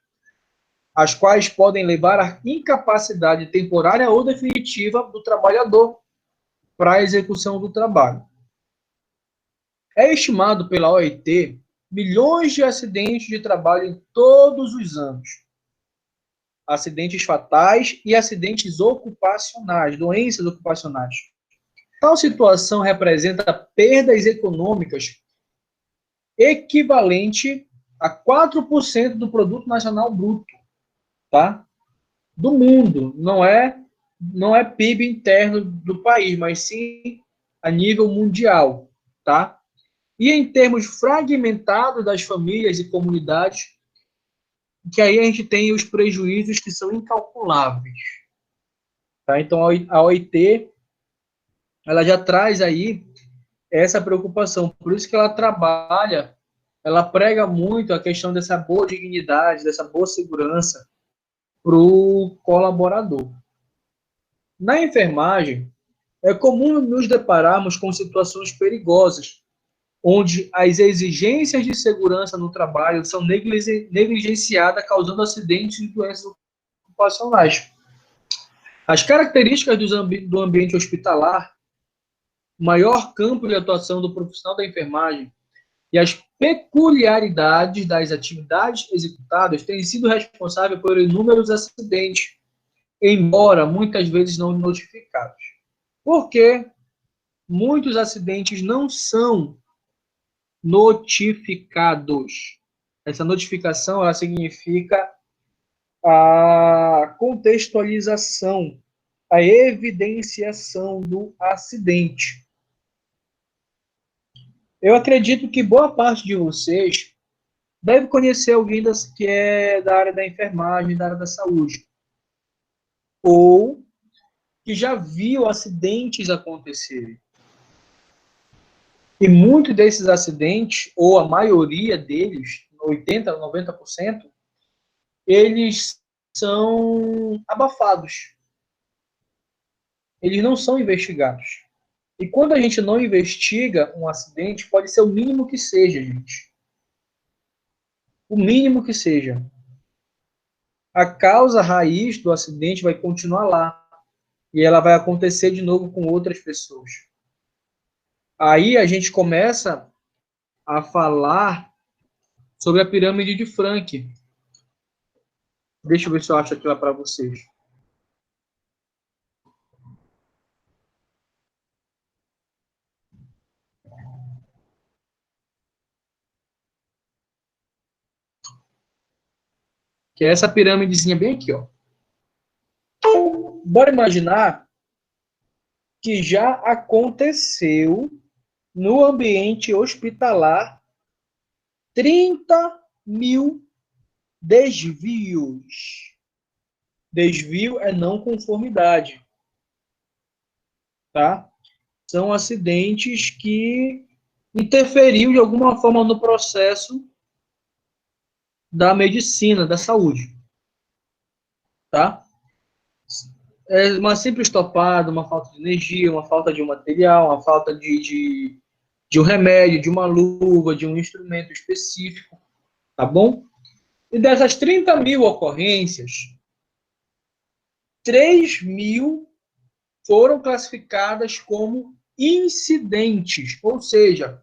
as quais podem levar à incapacidade temporária ou definitiva do trabalhador para a execução do trabalho. É estimado pela OIT milhões de acidentes de trabalho em todos os anos. Acidentes fatais e acidentes ocupacionais, doenças ocupacionais. Tal situação representa perdas econômicas equivalente a 4% do produto nacional bruto, tá? Do mundo, não é PIB interno do país, mas sim a nível mundial, tá? E em termos fragmentados das famílias e comunidades, que aí a gente tem os prejuízos que são incalculáveis, tá? Então a OIT ela já traz aí essa preocupação, por isso que ela trabalha, ela prega muito a questão dessa boa dignidade, dessa boa segurança para o colaborador. Na enfermagem, é comum nos depararmos com situações perigosas, onde as exigências de segurança no trabalho são negligenciadas, causando acidentes e doenças ocupacionais. As características do ambiente hospitalar, maior campo de atuação do profissional da enfermagem, e as peculiaridades das atividades executadas têm sido responsáveis por inúmeros acidentes, embora muitas vezes não notificados. Por quê? Muitos acidentes não são notificados. Essa notificação, ela significa a contextualização, a evidenciação do acidente. Eu acredito que boa parte de vocês deve conhecer alguém que é da área da enfermagem, da área da saúde, ou que já viu acidentes acontecerem. E muitos desses acidentes, ou a maioria deles, 80%, 90%, eles são abafados. Eles não são investigados. E quando a gente não investiga um acidente, pode ser o mínimo que seja, gente. O mínimo que seja. A causa raiz do acidente vai continuar lá. E ela vai acontecer de novo com outras pessoas. Aí a gente começa a falar sobre a pirâmide de Frank. Deixa eu ver se eu acho aqui lá para vocês. Que é essa pirâmidezinha bem aqui, ó. Bora imaginar que já aconteceu no ambiente hospitalar 30 mil desvios. Desvio é não conformidade. Tá? São acidentes que interferiu de alguma forma no processo da medicina, da saúde. Tá? É uma simples topada, uma falta de energia, uma falta de um material, uma falta de um remédio, de uma luva, de um instrumento específico. Tá bom? E dessas 30 mil ocorrências, 3 mil foram classificadas como incidentes, ou seja,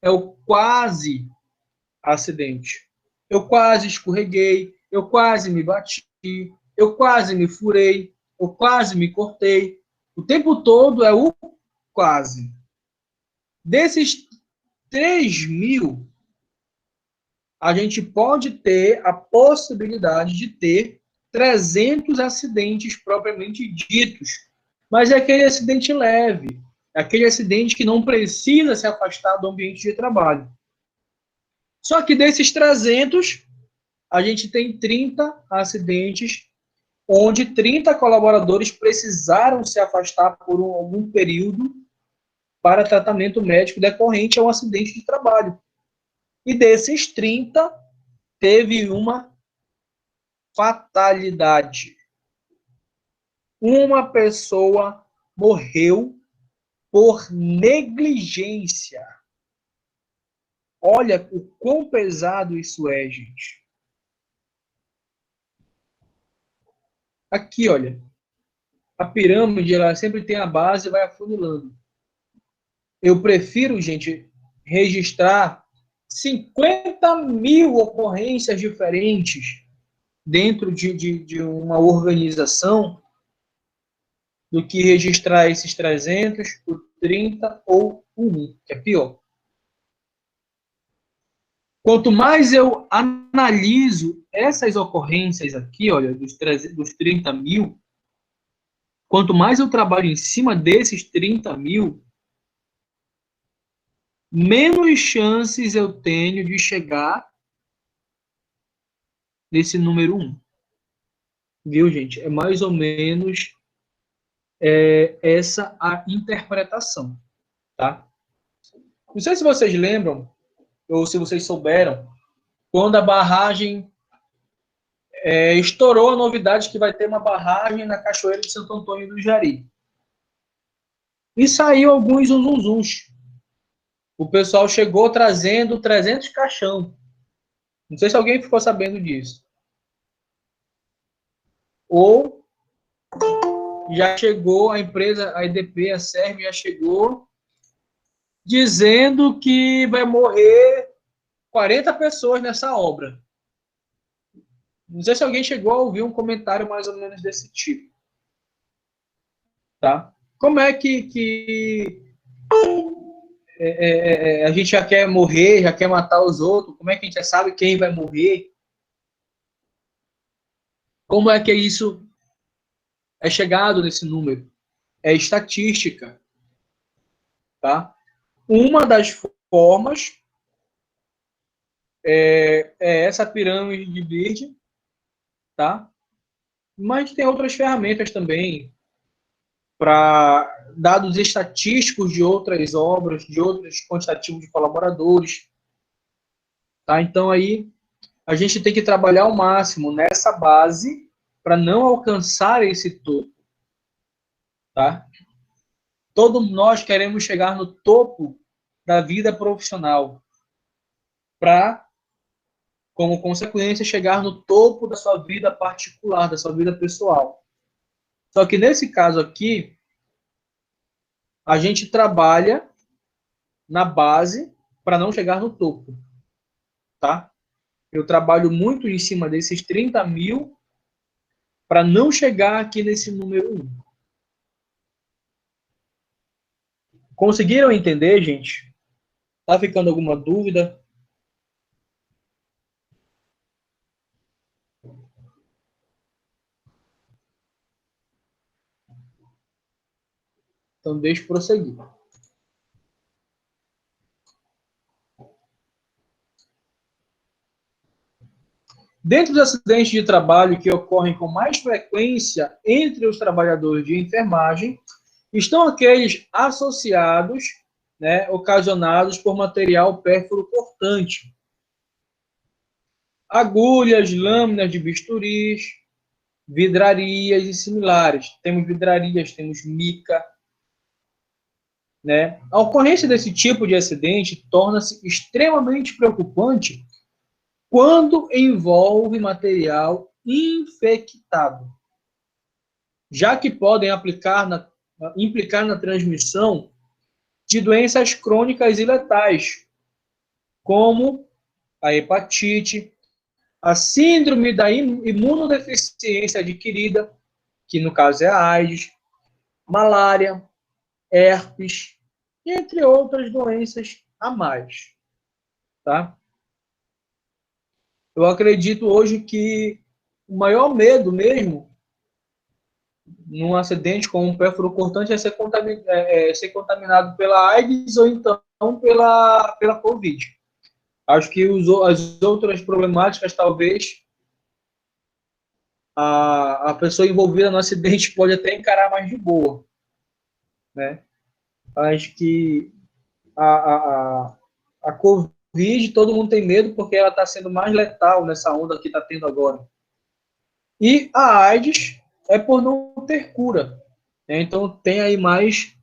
é o quase acidente. Eu quase escorreguei, eu quase me bati, eu quase me furei, eu quase me cortei. O tempo todo é o quase. Desses 3 mil, a gente pode ter a possibilidade de ter 300 acidentes propriamente ditos. Mas é aquele acidente leve, é aquele acidente que não precisa se afastar do ambiente de trabalho. Só que desses 300, a gente tem 30 acidentes onde 30 colaboradores precisaram se afastar por algum período para tratamento médico decorrente a um acidente de trabalho. E desses 30, teve uma fatalidade. Uma pessoa morreu por negligência. Olha o quão pesado isso é, gente. Aqui, olha. A pirâmide, ela sempre tem a base e vai afunilando. Eu prefiro, gente, registrar 50 mil ocorrências diferentes dentro de uma organização do que registrar esses 300, o 30 ou o 1, que é pior. Quanto mais eu analiso essas ocorrências aqui, olha, dos 30 mil, quanto mais eu trabalho em cima desses 30 mil, menos chances eu tenho de chegar nesse número 1. Viu, gente? É mais ou menos essa a interpretação, tá? Não sei se vocês lembram, ou se vocês souberam, quando a barragem estourou a novidade que vai ter uma barragem na Cachoeira de Santo Antônio do Jari. E saiu alguns zunzuns. O pessoal chegou trazendo 300 caixão. Não sei se alguém ficou sabendo disso. Ou já chegou a empresa, a EDP, a SERV, já chegou dizendo que vai morrer 40 pessoas nessa obra. Não sei se alguém chegou a ouvir um comentário mais ou menos desse tipo. Tá? Como é que a gente já quer morrer, já quer matar os outros? Como é que a gente já sabe quem vai morrer? Como é que isso é chegado nesse número? É estatística. Tá? Uma das formas é essa pirâmide de Bird, tá? Mas tem outras ferramentas também para dados estatísticos de outras obras, de outros quantitativos de colaboradores, tá? Então aí a gente tem que trabalhar ao máximo nessa base para não alcançar esse topo, tá? Todos nós queremos chegar no topo da vida profissional para, como consequência, chegar no topo da sua vida particular, da sua vida pessoal. Só que nesse caso aqui, a gente trabalha na base para não chegar no topo, tá? Eu trabalho muito em cima desses 30 mil para não chegar aqui nesse número 1. Conseguiram entender, gente? Tá ficando alguma dúvida? Então, deixa eu prosseguir. Dentre os acidentes de trabalho que ocorrem com mais frequência entre os trabalhadores de enfermagem, estão aqueles associados, né, ocasionados por material pérfuro cortante. Agulhas, lâminas de bisturis, vidrarias e similares. Temos vidrarias, temos mica, né? A ocorrência desse tipo de acidente torna-se extremamente preocupante quando envolve material infectado, já que podem implicar na transmissão de doenças crônicas e letais, como a hepatite, a síndrome da imunodeficiência adquirida, que no caso é a AIDS, malária, herpes, entre outras doenças a mais, tá? Eu acredito hoje que o maior medo mesmo num acidente com um pérfuro cortante é ser contaminado pela AIDS ou então pela Covid. Acho que as outras problemáticas, talvez, a pessoa envolvida no acidente pode até encarar mais de boa, né? Acho que a Covid, todo mundo tem medo porque ela está sendo mais letal nessa onda que está tendo agora. E a AIDS é por não ter cura, né? Então tem aí mais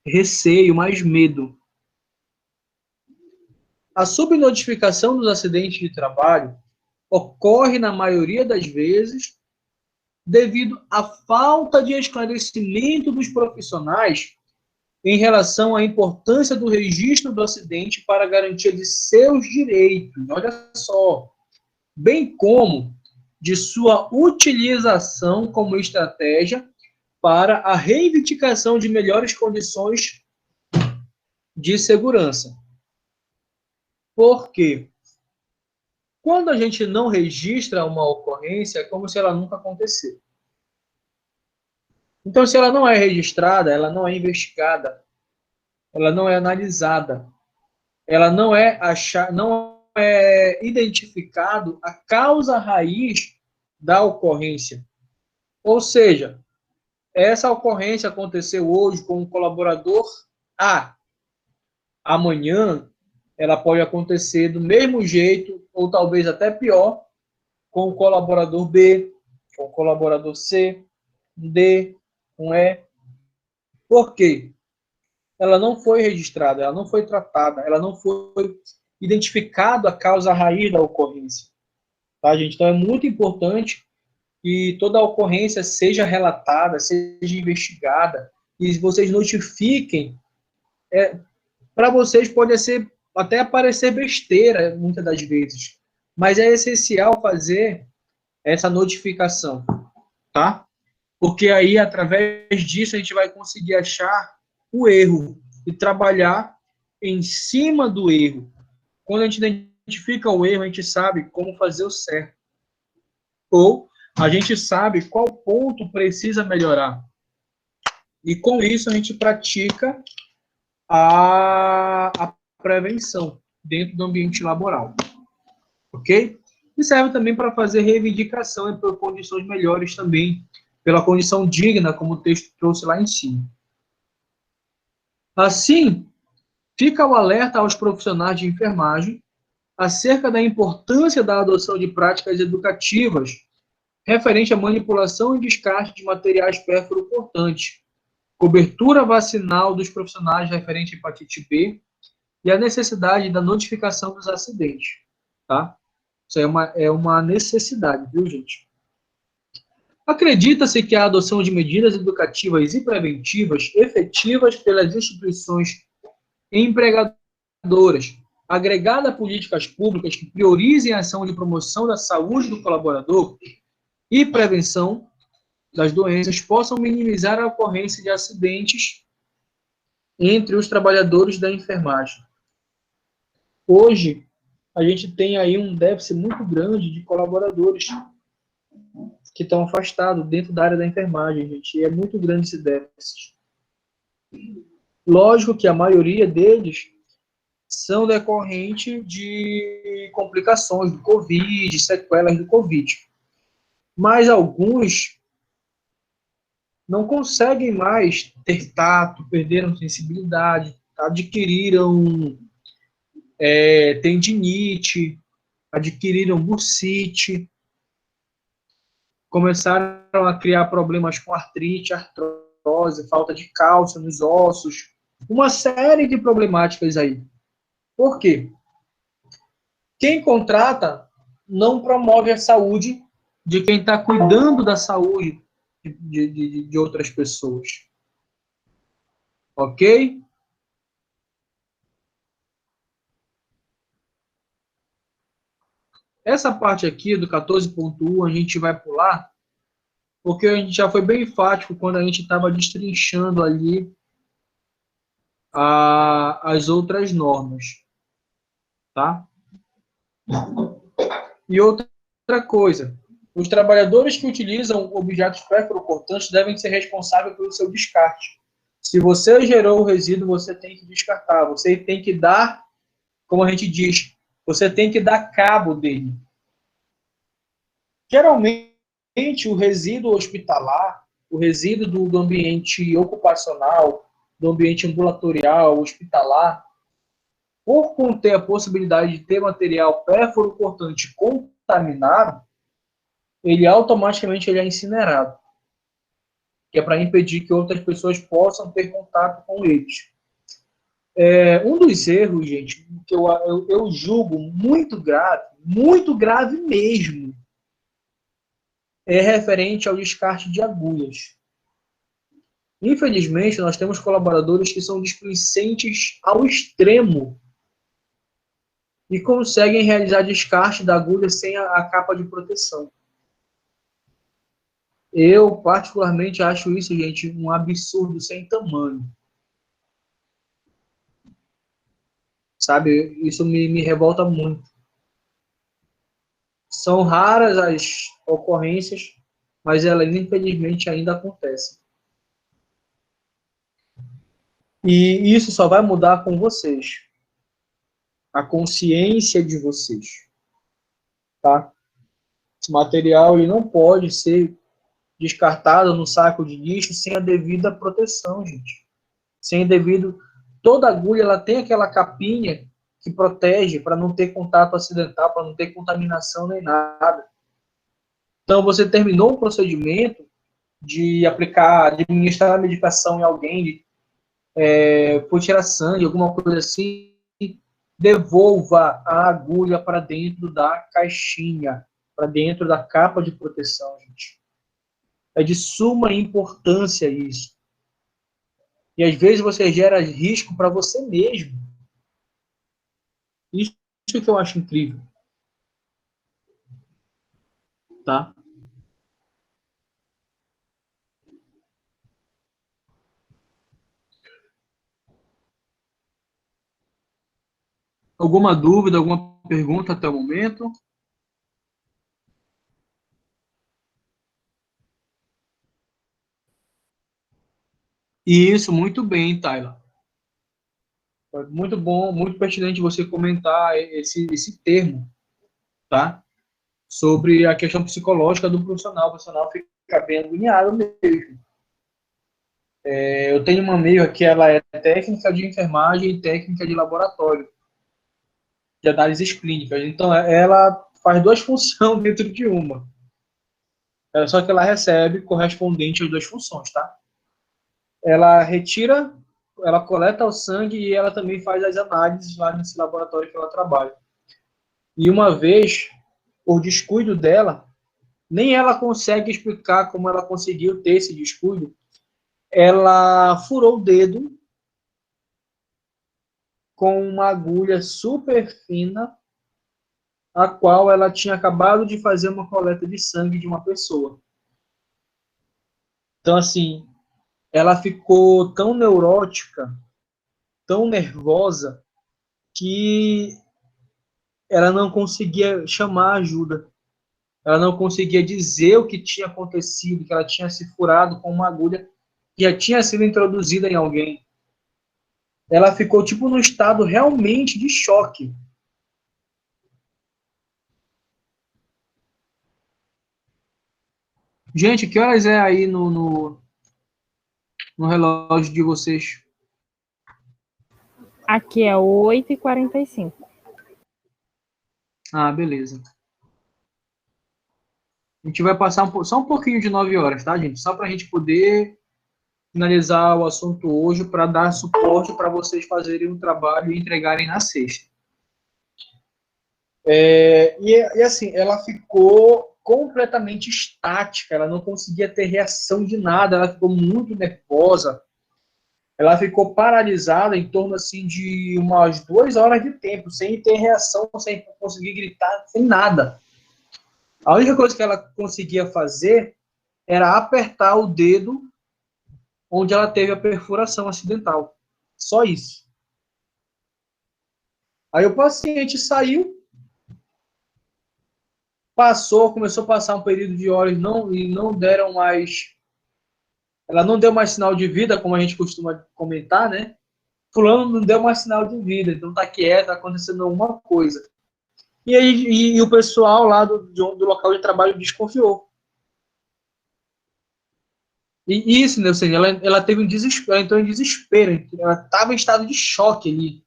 receio, mais medo. A subnotificação dos acidentes de trabalho ocorre, na maioria das vezes, devido à falta de esclarecimento dos profissionais em relação à importância do registro do acidente para a garantia de seus direitos, olha só, bem como de sua utilização como estratégia para a reivindicação de melhores condições de segurança. Por quê? Quando a gente não registra uma ocorrência, é como se ela nunca aconteceu. Então, se ela não é registrada, ela não é investigada, ela não é analisada, ela não é identificado a causa raiz da ocorrência. Ou seja, essa ocorrência aconteceu hoje com um colaborador A. Amanhã, ela pode acontecer do mesmo jeito, ou talvez até pior, com o colaborador B, com o colaborador C, D, com E. Por quê? Ela não foi registrada, ela não foi tratada, ela não foi identificada a causa raiz da ocorrência. Tá, gente? Então, é muito importante que toda ocorrência seja relatada, seja investigada, e vocês notifiquem Para vocês pode ser até parecer besteira muitas das vezes, mas é essencial fazer essa notificação, tá? Porque aí, através disso, a gente vai conseguir achar o erro e trabalhar em cima do erro. Quando a gente identifica o erro, a gente sabe como fazer o certo. Ou a gente sabe qual ponto precisa melhorar. E com isso, a gente pratica a prevenção dentro do ambiente laboral. Ok? E serve também para fazer reivindicação e por condições melhores também, pela condição digna, como o texto trouxe lá em cima. Assim, fica o alerta aos profissionais de enfermagem acerca da importância da adoção de práticas educativas referente à manipulação e descarte de materiais perfuro-cortantes, cobertura vacinal dos profissionais referente à hepatite B e a necessidade da notificação dos acidentes, tá? Isso é uma necessidade, viu, gente? Acredita-se que a adoção de medidas educativas e preventivas efetivas pelas instituições empregadoras, agregada a políticas públicas que priorizem a ação de promoção da saúde do colaborador e prevenção das doenças, possam minimizar a ocorrência de acidentes entre os trabalhadores da enfermagem. Hoje, a gente tem aí um déficit muito grande de colaboradores que estão afastados dentro da área da enfermagem, gente, e é muito grande esse déficit. Lógico que a maioria deles são decorrentes de complicações do Covid, sequelas do Covid. Mas alguns não conseguem mais ter tato, perderam sensibilidade, adquiriram tendinite, adquiriram bursite, começaram a criar problemas com artrite, artrose, falta de cálcio nos ossos, uma série de problemáticas aí. Por quê? Quem contrata não promove a saúde de quem está cuidando da saúde de outras pessoas. Ok? Essa parte aqui do 14.1 a gente vai pular, porque a gente já foi bem enfático quando a gente estava destrinchando ali as outras normas. Tá? E outra coisa, os trabalhadores que utilizam objetos perfuro-cortantes devem ser responsáveis pelo seu descarte. Se você gerou o resíduo, você tem que descartar. Você tem que dar, como a gente diz, você tem que dar cabo dele. Geralmente, o resíduo hospitalar, o resíduo do ambiente ocupacional, do ambiente ambulatorial, hospitalar, por conter a possibilidade de ter material perfuro-cortante contaminado, ele automaticamente é incinerado, que é para impedir que outras pessoas possam ter contato com eles. Um dos erros, gente, que eu julgo muito grave mesmo, é referente ao descarte de agulhas. Infelizmente, nós temos colaboradores que são displicentes ao extremo e conseguem realizar descarte da agulha sem a capa de proteção. Eu, particularmente, acho isso, gente, um absurdo sem tamanho. Sabe, isso me revolta muito. São raras as ocorrências, mas elas, infelizmente, ainda acontecem. E isso só vai mudar com vocês. A consciência de vocês. Tá? Esse material ele não pode ser descartado no saco de lixo sem a devida proteção, gente. Sem o devido... Toda agulha ela tem aquela capinha que protege para não ter contato acidental, para não ter contaminação nem nada. Então, você terminou um procedimento de aplicar, de administrar a medicação em alguém, por tirar sangue, alguma coisa assim, devolva a agulha para dentro da caixinha, para dentro da capa de proteção, gente. É de suma importância isso. E às vezes você gera risco para você mesmo. Isso que eu acho incrível. Tá? Alguma dúvida, alguma pergunta até o momento? Isso, muito bem, Tyler. Muito bom, muito pertinente você comentar esse termo, tá? Sobre a questão psicológica do profissional. O profissional fica bem agoniado mesmo. Eu tenho uma amiga que ela é técnica de enfermagem e técnica de laboratório, de análises clínicas. Então, ela faz duas funções dentro de uma. Só que ela recebe correspondente às duas funções, tá? Ela retira, ela coleta o sangue e ela também faz as análises lá nesse laboratório que ela trabalha. E uma vez, por descuido dela, nem ela consegue explicar como ela conseguiu ter esse descuido. Ela furou o dedo com uma agulha super fina, a qual ela tinha acabado de fazer uma coleta de sangue de uma pessoa. Então, assim, ela ficou tão neurótica, tão nervosa, que ela não conseguia chamar ajuda. Ela não conseguia dizer o que tinha acontecido, que ela tinha se furado com uma agulha que já tinha sido introduzida em alguém. Ela ficou, tipo, num estado realmente de choque. Gente, que horas é aí no relógio de vocês? Aqui é 8h45. Ah, beleza. A gente vai passar só um pouquinho de 9 horas, tá, gente? Só para a gente poder finalizar o assunto hoje, para dar suporte para vocês fazerem o trabalho e entregarem na sexta. E assim, ela ficou completamente estática, ela não conseguia ter reação de nada, ela ficou muito nervosa, ela ficou paralisada em torno assim de umas 2 horas de tempo, sem ter reação, sem conseguir gritar, sem nada. A única coisa que ela conseguia fazer era apertar o dedo onde ela teve a perfuração acidental. Só isso. Aí o paciente saiu, começou a passar um período de horas e não deram mais. Ela não deu mais sinal de vida, como a gente costuma comentar, né? Fulano não deu mais sinal de vida, então tá quieto, tá acontecendo alguma coisa. E aí e o pessoal lá do local de trabalho desconfiou. E isso, né? Ou seja, ela teve um desespero, ela entrou em desespero, ela estava em estado de choque ali.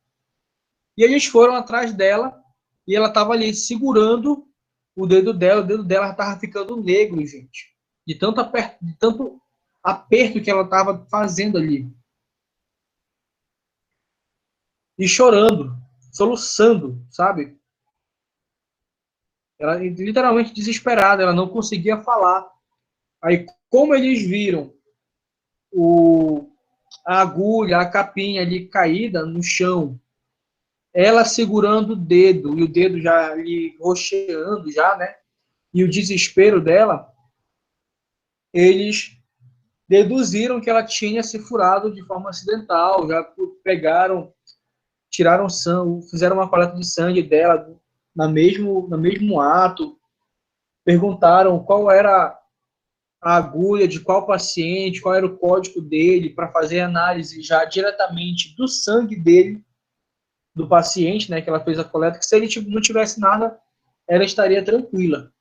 E eles foram atrás dela e ela estava ali segurando o dedo dela estava ficando negro, gente. De tanto aperto que ela estava fazendo ali. E chorando, soluçando, sabe? Ela literalmente desesperada, ela não conseguia falar. Aí, como eles viram a agulha, a capinha ali caída no chão, ela segurando o dedo, e o dedo já ali roxeando já, né? E o desespero dela, eles deduziram que ela tinha se furado de forma acidental, já pegaram, tiraram sangue, fizeram uma coleta de sangue dela no mesmo ato, perguntaram qual era a agulha de qual paciente, qual era o código dele, para fazer análise já diretamente do sangue dele, do paciente, né, que ela fez a coleta, que se ele não tivesse nada, ela estaria tranquila.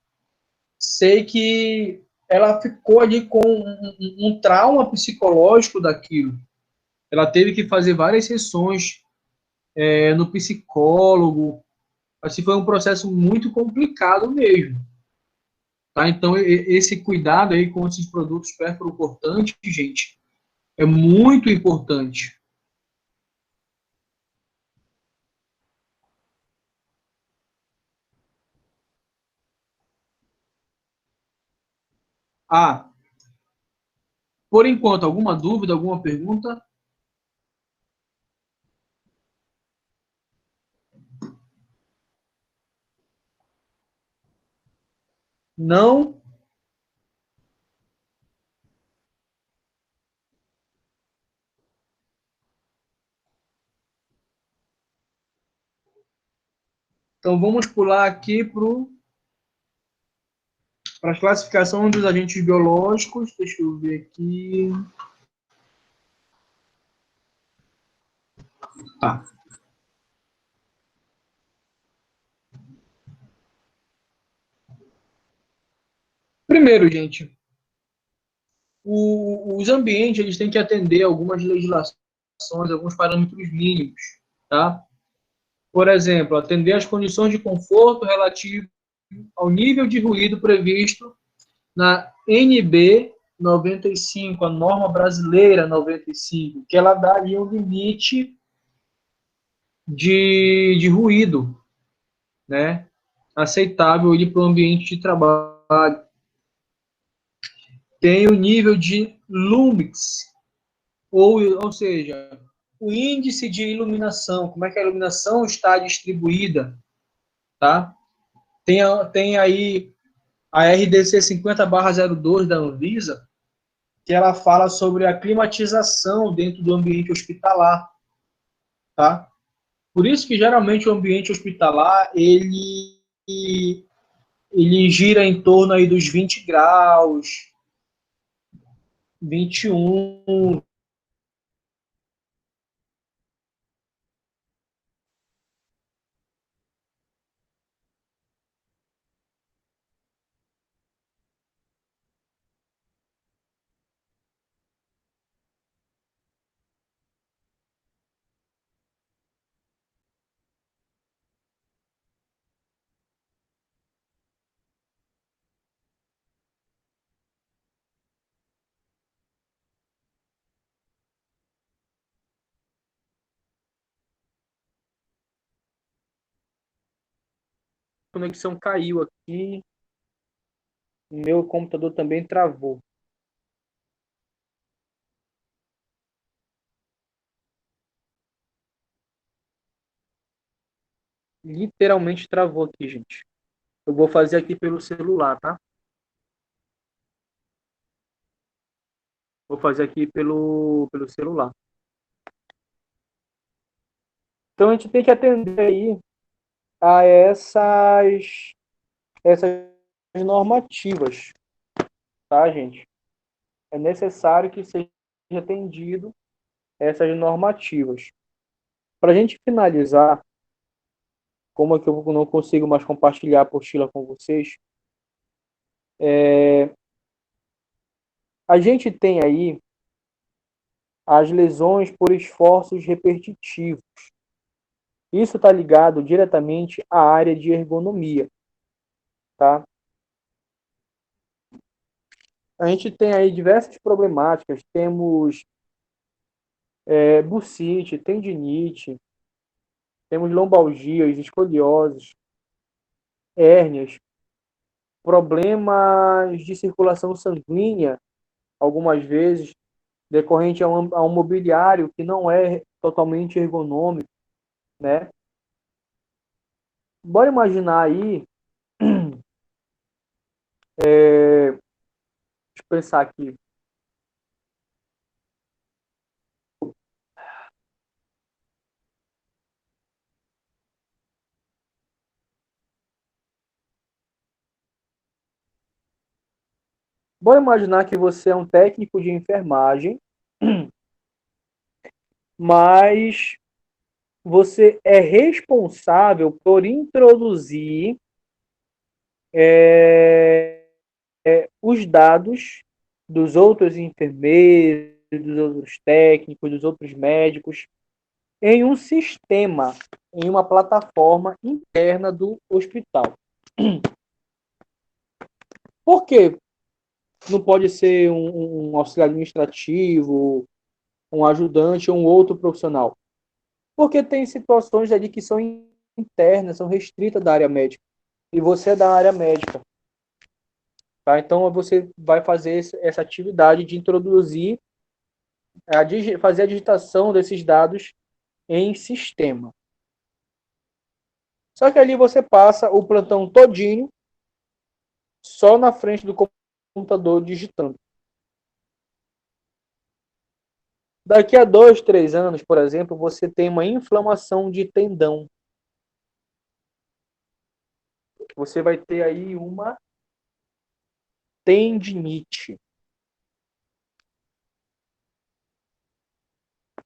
Sei que ela ficou ali com um trauma psicológico daquilo. Ela teve que fazer várias sessões no psicólogo. Assim, foi um processo muito complicado mesmo. Tá? Então, esse cuidado aí com esses produtos perfluorocortantes, gente, é muito importante. Ah, por enquanto, alguma dúvida, alguma pergunta? não Então, vamos pular aqui para a classificação dos agentes biológicos. Deixa eu ver aqui. Tá. Primeiro, gente, os ambientes eles têm que atender algumas legislações, alguns parâmetros mínimos, tá? Por exemplo, atender às condições de conforto relativo ao nível de ruído previsto na NB 95, a norma brasileira 95, que ela dá ali um limite de ruído, né, aceitável para o ambiente de trabalho. Tem o nível de lumens, ou seja, o índice de iluminação, como é que a iluminação está distribuída, tá? Tem aí a RDC 50/02 da Anvisa, que ela fala sobre a climatização dentro do ambiente hospitalar, tá? Por isso que geralmente o ambiente hospitalar ele gira em torno aí dos 20 graus, 21. A conexão caiu aqui. O meu computador também travou. Literalmente travou aqui, gente. Eu vou fazer aqui pelo celular, tá? Vou fazer aqui pelo celular. Então a gente tem que atender aí a essas normativas, tá, gente? É necessário que seja atendido essas normativas. Para a gente finalizar, como é que eu não consigo mais compartilhar a apostila com vocês, a gente tem aí as lesões por esforços repetitivos. Isso está ligado diretamente à área de ergonomia, tá? A gente tem aí diversas problemáticas, temos bursite, tendinite, temos lombalgias, escolioses, hérnias, problemas de circulação sanguínea, algumas vezes, decorrente a um mobiliário que não é totalmente ergonômico, né? Bora imaginar aí, deixa eu pensar aqui, bora imaginar que você é um técnico de enfermagem, mas você é responsável por introduzir os dados dos outros enfermeiros, dos outros técnicos, dos outros médicos, em um sistema, em uma plataforma interna do hospital. Por quê? Não pode ser um auxiliar administrativo, um ajudante ou um outro profissional? Porque tem situações ali que são internas, são restritas da área médica. E você é da área médica. Tá? Então, você vai fazer essa atividade de introduzir, fazer a digitação desses dados em sistema. Só que ali você passa o plantão todinho só na frente do computador digitando. Daqui a 2, 3 anos, por exemplo, você tem uma inflamação de tendão. Você vai ter aí uma tendinite.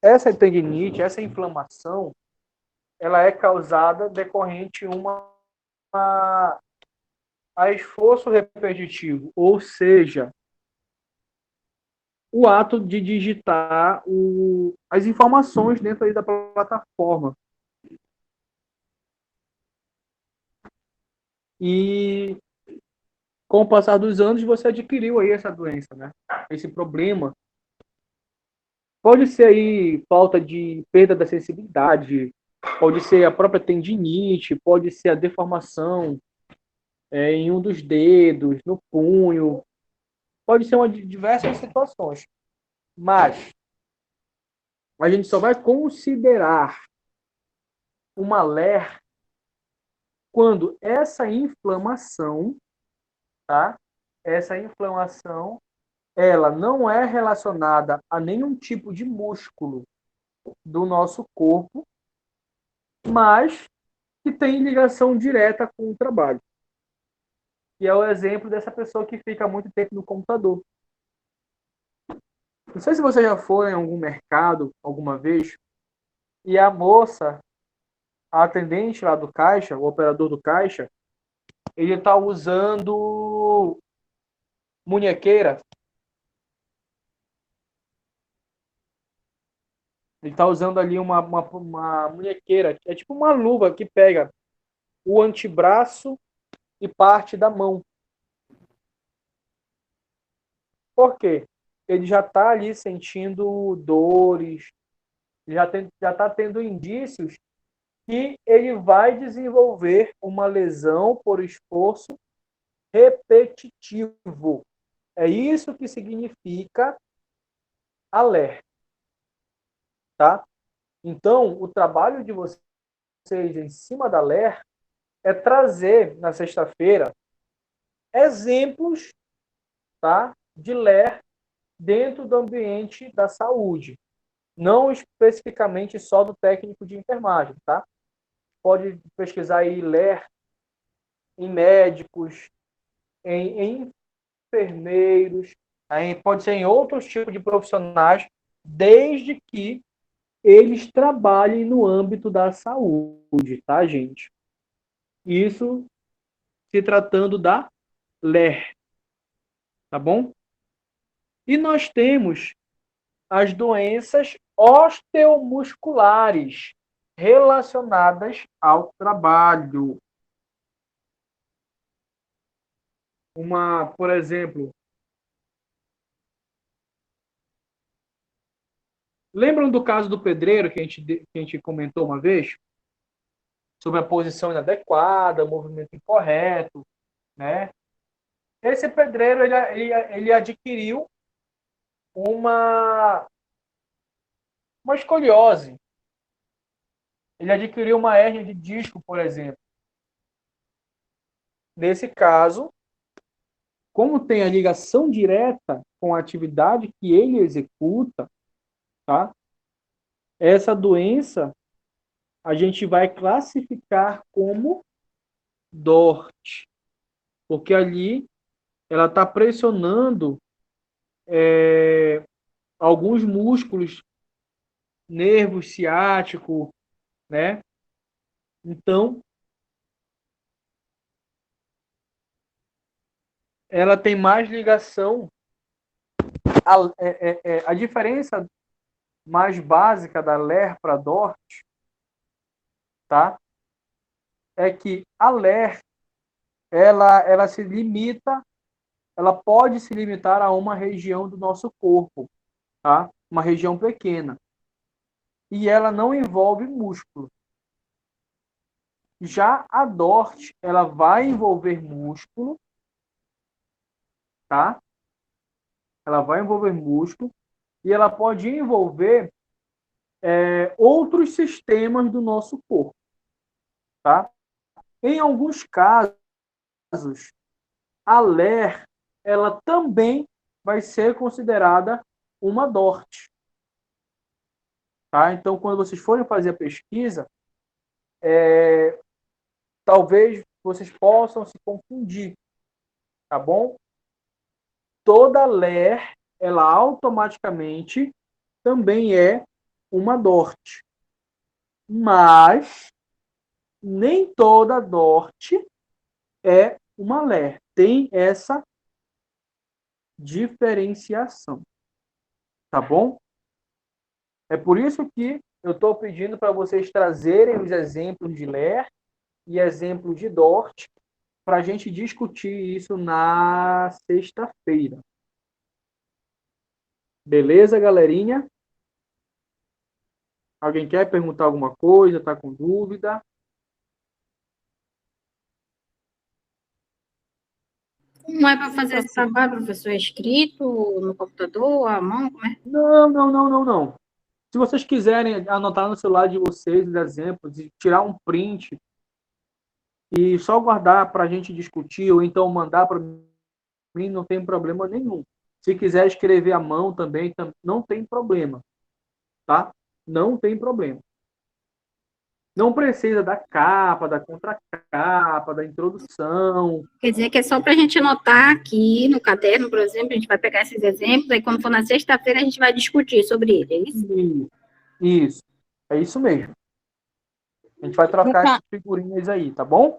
Essa tendinite, essa inflamação, ela é causada decorrente a esforço repetitivo, ou seja, o ato de digitar as informações dentro aí da plataforma. E com o passar dos anos, você adquiriu aí essa doença, né? Esse problema. Pode ser aí falta de perda da sensibilidade, pode ser a própria tendinite, pode ser a deformação em um dos dedos, no punho, pode ser uma de diversas situações. Mas a gente só vai considerar uma LER quando essa inflamação, tá? Essa inflamação, ela não é relacionada a nenhum tipo de músculo do nosso corpo, mas que tem ligação direta com o trabalho. Que é o exemplo dessa pessoa que fica muito tempo no computador. Não sei se você já foi em algum mercado alguma vez e a moça, a atendente lá do caixa, o operador do caixa, ele está usando munhequeira. Ele está usando ali uma munhequeira. É tipo uma luva que pega o antebraço e parte da mão. Por quê? Ele já está ali sentindo dores, já está tendo indícios que ele vai desenvolver uma lesão por esforço repetitivo. É isso que significa alerta, tá? Então, o trabalho de vocês em cima da LER é trazer, na sexta-feira, exemplos, tá, de LER dentro do ambiente da saúde. Não especificamente só do técnico de enfermagem, tá? Pode pesquisar aí LER em médicos, em enfermeiros, aí pode ser em outros tipos de profissionais, desde que eles trabalhem no âmbito da saúde, tá, gente? Isso se tratando da LER, tá bom? E nós temos as doenças osteomusculares relacionadas ao trabalho. Por exemplo, lembram do caso do pedreiro que a gente comentou uma vez? Sobre a posição inadequada, o movimento incorreto, né? Esse pedreiro, ele adquiriu uma escoliose. Ele adquiriu uma hérnia de disco, por exemplo. Nesse caso, como tem a ligação direta com a atividade que ele executa, tá? Essa doença a gente vai classificar como DORT, porque ali ela está pressionando alguns músculos, nervo ciático, né? Então, ela tem mais ligação. A diferença mais básica da LER para a DORT, tá? É que a LER, ela se limita, ela pode se limitar a uma região do nosso corpo, tá? Uma região pequena. E ela não envolve músculo. Já a DORT, ela vai envolver músculo, tá? Ela vai envolver músculo e ela pode envolver outros sistemas do nosso corpo, tá? Em alguns casos, a LER, ela também vai ser considerada uma DORT. Tá? Então, quando vocês forem fazer a pesquisa, talvez vocês possam se confundir, tá bom? Toda LER, ela automaticamente também é uma DORT. Mas nem toda DORT é uma LER. Tem essa diferenciação. Tá bom? É por isso que eu estou pedindo para vocês trazerem os exemplos de LER e exemplos de DORT para a gente discutir isso na sexta-feira. Beleza, galerinha? Alguém quer perguntar alguma coisa? Está com dúvida? Não é para fazer esse trabalho, professor, escrito no computador, à mão, como é? Não. Se vocês quiserem anotar no celular de vocês os exemplos e tirar um print e só guardar para a gente discutir ou então mandar para mim, não tem problema nenhum. Se quiser escrever à mão também, não tem problema. Tá? Não tem problema. Não precisa da capa, da contracapa, da introdução. Quer dizer que é só para a gente anotar aqui no caderno, por exemplo, a gente vai pegar esses exemplos, aí quando for na sexta-feira a gente vai discutir sobre ele, é isso? Isso. É isso mesmo. A gente vai trocar essas figurinhas aí, tá bom?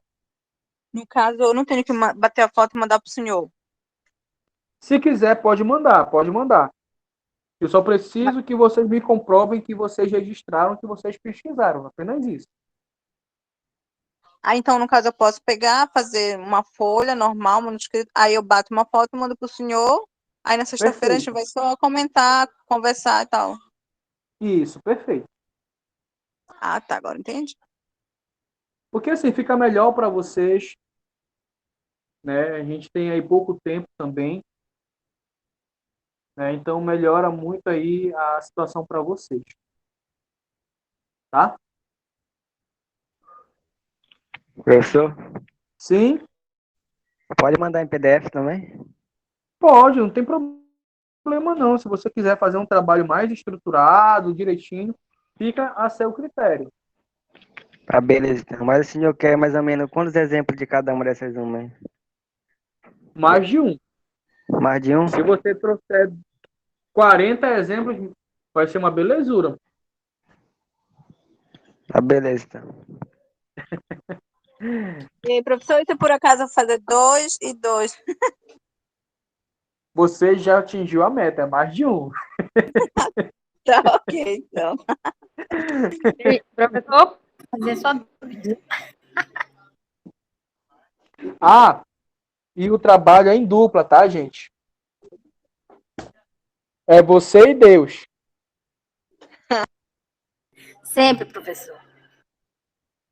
No caso, eu não tenho que bater a foto e mandar para o senhor. Se quiser, pode mandar, pode mandar. Eu só preciso que vocês me comprovem que vocês registraram, que vocês pesquisaram, apenas isso. Então, no caso, eu posso pegar, fazer uma folha normal, manuscrito, aí eu bato uma foto e mando para o senhor, aí na sexta-feira a gente vai só comentar, conversar e tal. Isso, perfeito. Ah, tá, agora entendi. Porque assim, fica melhor para vocês, né? A gente tem aí pouco tempo também, né? Então melhora muito aí a situação para vocês. Tá? Professor? Sim? Pode mandar em PDF também? Pode, não tem problema não. Se você quiser fazer um trabalho mais estruturado, direitinho, fica a seu critério. Tá, beleza. Então. Mas o senhor quer mais ou menos quantos exemplos de cada uma dessas uma aí? Mais de um. Mais de um? Se você trouxer 40 exemplos, vai ser uma belezura. Tá, beleza, então. E aí, professor, e se por acaso eu fazer 2 e 2? Você já atingiu a meta, é mais de um. Tá, ok, então. E, professor? Fazer só... E o trabalho é em dupla, tá, gente? É você e Deus. Sempre, professor.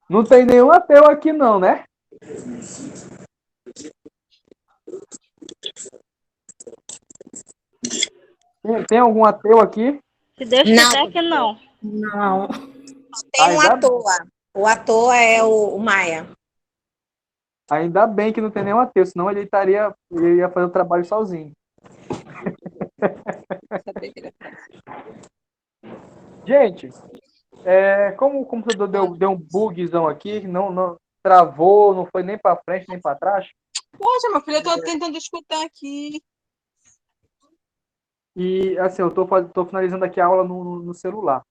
Não tem nenhum ateu aqui não, né? Tem algum ateu aqui? Se Deus quiser que não. Não. Tem um ator lá. O ator é o Maia. Ainda bem que não tem nenhum ateu, senão ele ia fazer o trabalho sozinho. Gente, como o computador deu um bugzão aqui, não travou, não foi nem para frente nem para trás. Poxa, meu filho, eu tô tentando escutar aqui. E assim, eu tô finalizando aqui a aula no celular.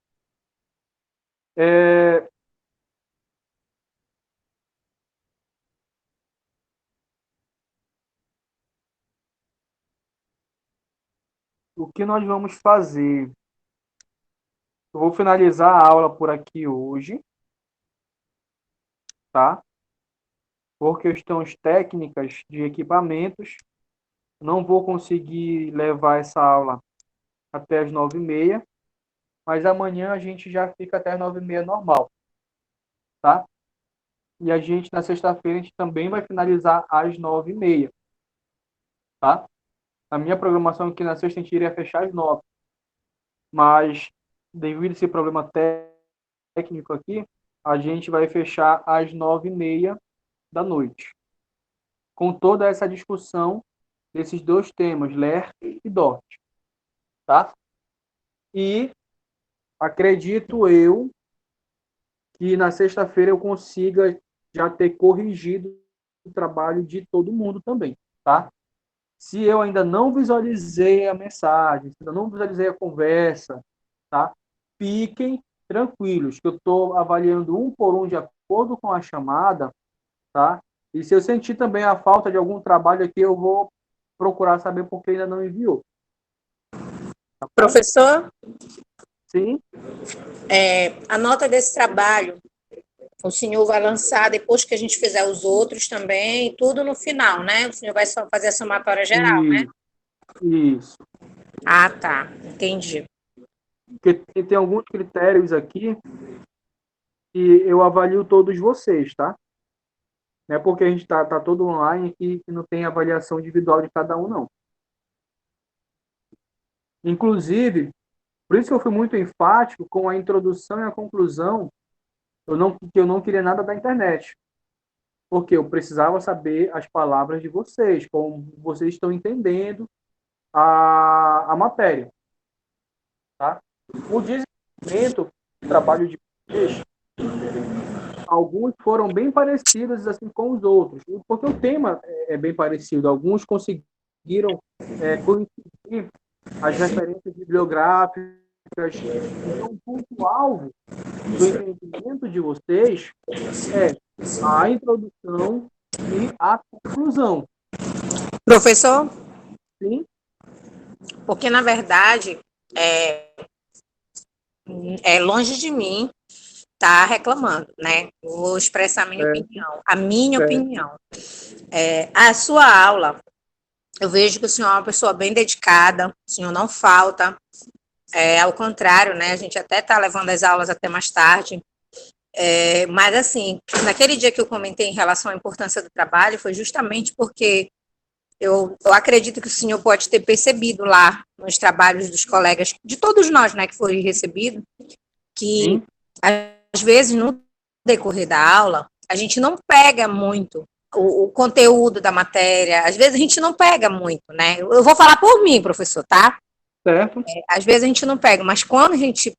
O que nós vamos fazer? Eu vou finalizar a aula por aqui hoje, tá? Por questões técnicas de equipamentos, não vou conseguir levar essa aula até as 9h30, mas amanhã a gente já fica até as 9h30 normal, tá? E a gente, na sexta-feira, a gente também vai finalizar às 9h30, tá? A minha programação aqui na sexta a gente iria fechar às 9h, mas devido a esse problema técnico aqui, a gente vai fechar às 9h30 da noite. com toda essa discussão desses dois temas, LER e DORT, tá? E acredito eu que na sexta-feira eu consiga já ter corrigido o trabalho de todo mundo também, tá? Se eu ainda não visualizei a mensagem, se ainda não visualizei a conversa, tá? Fiquem tranquilos, que eu estou avaliando um por um de acordo com a chamada, tá? E se eu sentir também a falta de algum trabalho aqui, eu vou procurar saber por que ainda não enviou. Professor, Sim? a nota desse trabalho, o senhor vai lançar depois que a gente fizer os outros também, tudo no final, né? O senhor vai só fazer a somatória geral, né? Isso. Ah, tá. Entendi. Porque tem alguns critérios aqui que eu avalio todos vocês, tá? Não é porque a gente tá todo online que não tem avaliação individual de cada um, não. Inclusive, por isso que eu fui muito enfático com a introdução e a conclusão, que eu não queria nada da internet. Porque eu precisava saber as palavras de vocês, como vocês estão entendendo a matéria. Tá? O desenvolvimento do trabalho de vocês, alguns foram bem parecidos assim com os outros, porque o tema é bem parecido. Alguns conseguiram coincidir as referências bibliográficas. Então, o ponto-alvo do entendimento de vocês é a introdução e a conclusão. Professor? Sim? Porque, na verdade, é longe de mim estar reclamando, né? Vou expressar a minha opinião. A minha opinião. A sua aula, eu vejo que o senhor é uma pessoa bem dedicada, o senhor não falta. Ao contrário, né? A gente até está levando as aulas até mais tarde. Mas, assim, naquele dia que eu comentei em relação à importância do trabalho, foi justamente porque eu acredito que o senhor pode ter percebido lá nos trabalhos dos colegas, de todos nós, né, que foi recebido, que às vezes no decorrer da aula, a gente não pega muito o conteúdo da matéria, às vezes a gente não pega muito, né? Eu vou falar por mim, professor, tá? Certo. Às vezes a gente não pega, mas quando a gente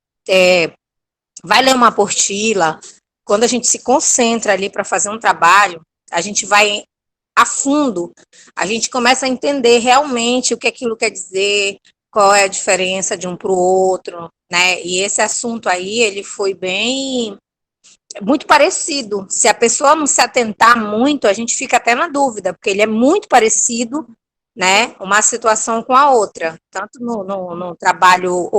vai ler uma apostila, quando a gente se concentra ali para fazer um trabalho, a gente vai a fundo, a gente começa a entender realmente o que aquilo quer dizer, qual é a diferença de um para o outro, né? E esse assunto aí, ele foi muito parecido. Se a pessoa não se atentar muito, a gente fica até na dúvida, porque ele é muito parecido, né? Uma situação com a outra, tanto no trabalho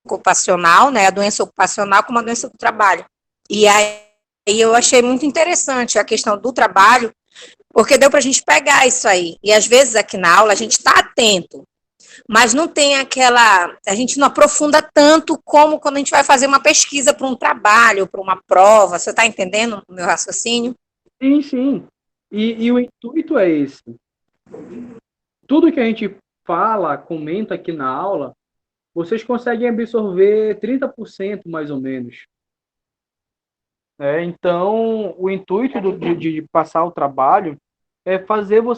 ocupacional, né? A doença ocupacional como a doença do trabalho. E aí eu achei muito interessante a questão do trabalho, porque deu para a gente pegar isso aí. E às vezes aqui na aula a gente está atento, mas não tem a gente não aprofunda tanto como quando a gente vai fazer uma pesquisa para um trabalho, para uma prova. Você está entendendo o meu raciocínio? Sim, sim. E o intuito é esse. Tudo que a gente fala, comenta aqui na aula, vocês conseguem absorver 30% mais ou menos. Então, o intuito de passar o trabalho é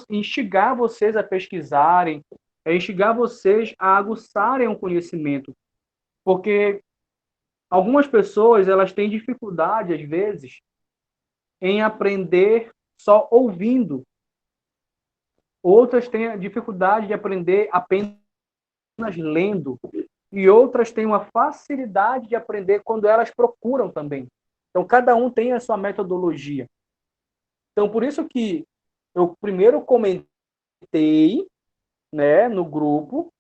instigar vocês a pesquisarem, é instigar vocês a aguçarem o conhecimento. Porque algumas pessoas, elas têm dificuldade, às vezes, em aprender só ouvindo. Outras têm dificuldade de aprender apenas lendo. E outras têm uma facilidade de aprender quando elas procuram também. Então, cada um tem a sua metodologia. Então, por isso que eu primeiro comentei, né, no grupo,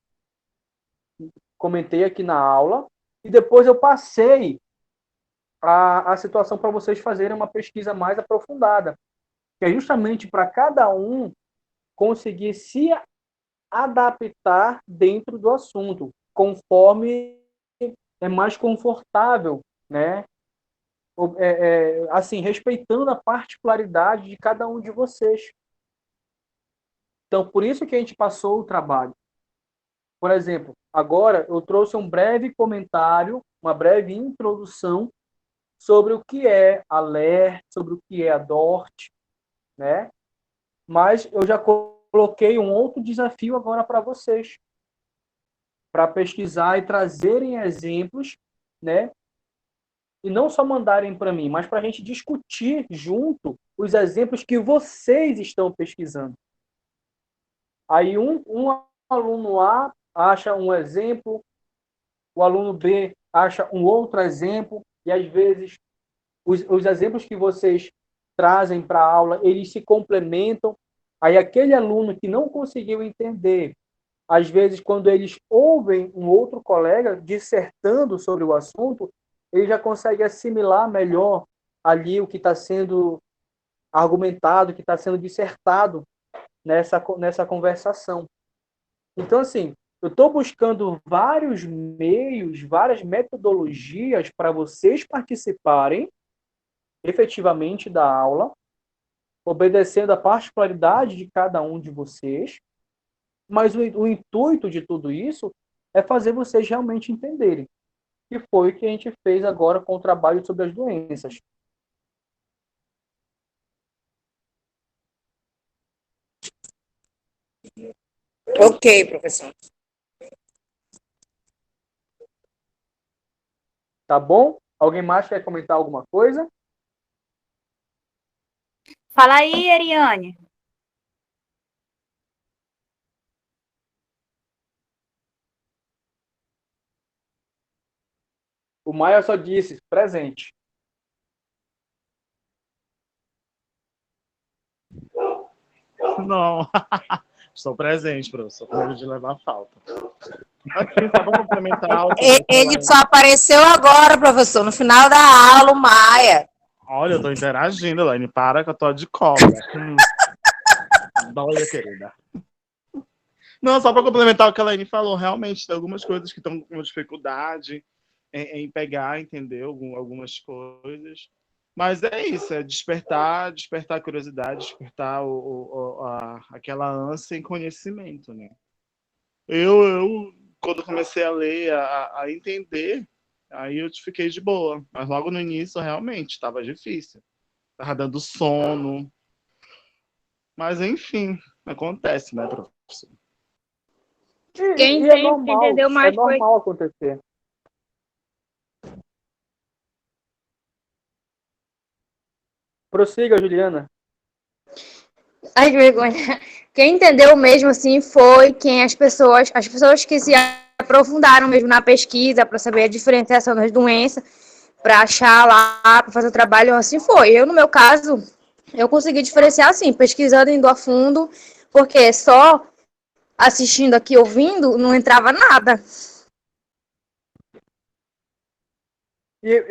comentei aqui na aula, e depois eu passei a situação para vocês fazerem uma pesquisa mais aprofundada, que é justamente para cada um conseguir se adaptar dentro do assunto, conforme é mais confortável, né? Assim, respeitando a particularidade de cada um de vocês. Então, por isso que a gente passou o trabalho. Por exemplo, agora eu trouxe um breve comentário, uma breve introdução sobre o que é a LER, sobre o que é a DORT, né? mas eu já coloquei um outro desafio agora para vocês, para pesquisar e trazerem exemplos, né? E não só mandarem para mim, mas para a gente discutir junto os exemplos que vocês estão pesquisando. Aí um aluno A acha um exemplo, o aluno B acha um outro exemplo, e às vezes os exemplos que vocês trazem para a aula, eles se complementam. Aí aquele aluno que não conseguiu entender, às vezes quando eles ouvem um outro colega dissertando sobre o assunto, ele já consegue assimilar melhor ali o que está sendo argumentado, o que está sendo dissertado nessa conversação. Então, assim, eu estou buscando vários meios, várias metodologias para vocês participarem efetivamente da aula, obedecendo a particularidade de cada um de vocês, mas o intuito de tudo isso é fazer vocês realmente entenderem. Que foi o que a gente fez agora com o trabalho sobre as doenças. Ok, professor. Tá bom? Alguém mais quer comentar alguma coisa? Fala aí, Eriane. O Maia só disse presente. Não. Estou presente, professor. Com de levar falta. Aqui, só para complementar algo. Ele só apareceu agora, professor, no final da aula, o Maia. Olha, eu estou interagindo, Elaine. Para que eu tô de cobra. Olha, querida. Não, só para complementar o que a Elaine falou, realmente tem algumas coisas que estão com dificuldade em pegar, entendeu? Algumas coisas. Mas é isso, é despertar a curiosidade, despertar aquela ânsia em conhecimento, né? Eu quando comecei a ler, a entender, aí eu fiquei de boa. Mas logo no início, realmente, estava difícil. Estava dando sono. Mas, enfim, acontece, né, professor? Quem é normal, entendeu mais é normal acontecer. Prossiga, Juliana. Ai, que vergonha. Quem entendeu mesmo, assim, foi quem as pessoas que se aprofundaram mesmo na pesquisa para saber a diferenciação das doenças, para achar lá, para fazer o trabalho, assim foi. Eu, no meu caso, eu consegui diferenciar, assim, pesquisando, indo a fundo, porque só assistindo aqui, ouvindo, não entrava nada.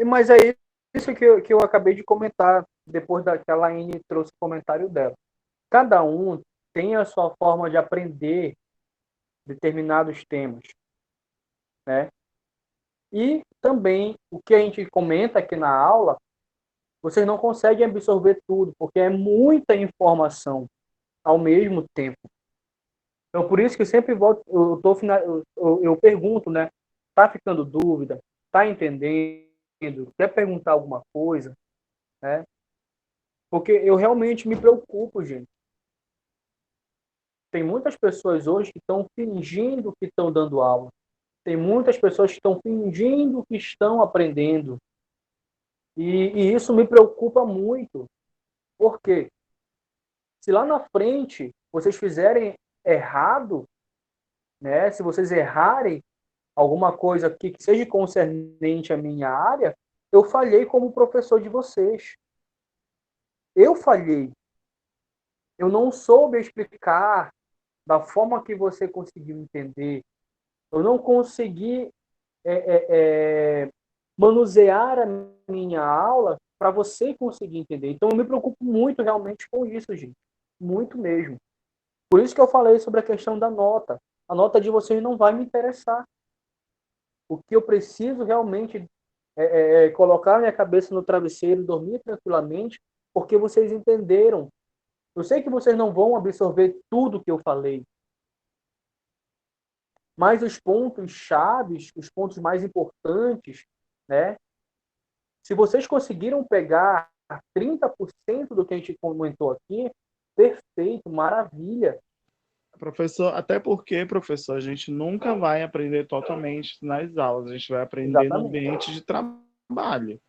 Mas é isso que eu acabei de comentar, depois que a Laine trouxe o comentário dela. Cada um tem a sua forma de aprender determinados temas, né? E também, o que a gente comenta aqui na aula, vocês não conseguem absorver tudo, porque é muita informação ao mesmo tempo. Então, por isso que eu sempre volto, eu pergunto, né? Tá ficando dúvida? Tá entendendo? Quer perguntar alguma coisa? Né? Porque eu realmente me preocupo, gente. Tem muitas pessoas hoje que estão fingindo que estão dando aula. Tem muitas pessoas que estão fingindo que estão aprendendo. E isso me preocupa muito. Por quê? Se lá na frente vocês fizerem errado, né? Se vocês errarem alguma coisa que seja concernente à minha área, eu falhei como professor de vocês. Eu falhei. Eu não soube explicar da forma que você conseguiu entender. Eu não consegui manusear a minha aula para você conseguir entender. Então, eu me preocupo muito realmente com isso, gente. Muito mesmo. Por isso que eu falei sobre a questão da nota. A nota de vocês não vai me interessar. O que eu preciso realmente é colocar minha cabeça no travesseiro, dormir tranquilamente, porque vocês entenderam. Eu sei que vocês não vão absorver tudo que eu falei, mas os pontos chaves, os pontos mais importantes, né? Se vocês conseguiram pegar 30% do que a gente comentou aqui, perfeito. perfeito, maravilha. Professor, até porque, professor, a gente nunca vai aprender totalmente nas aulas, a gente vai aprender no Exatamente. ambiente de trabalho.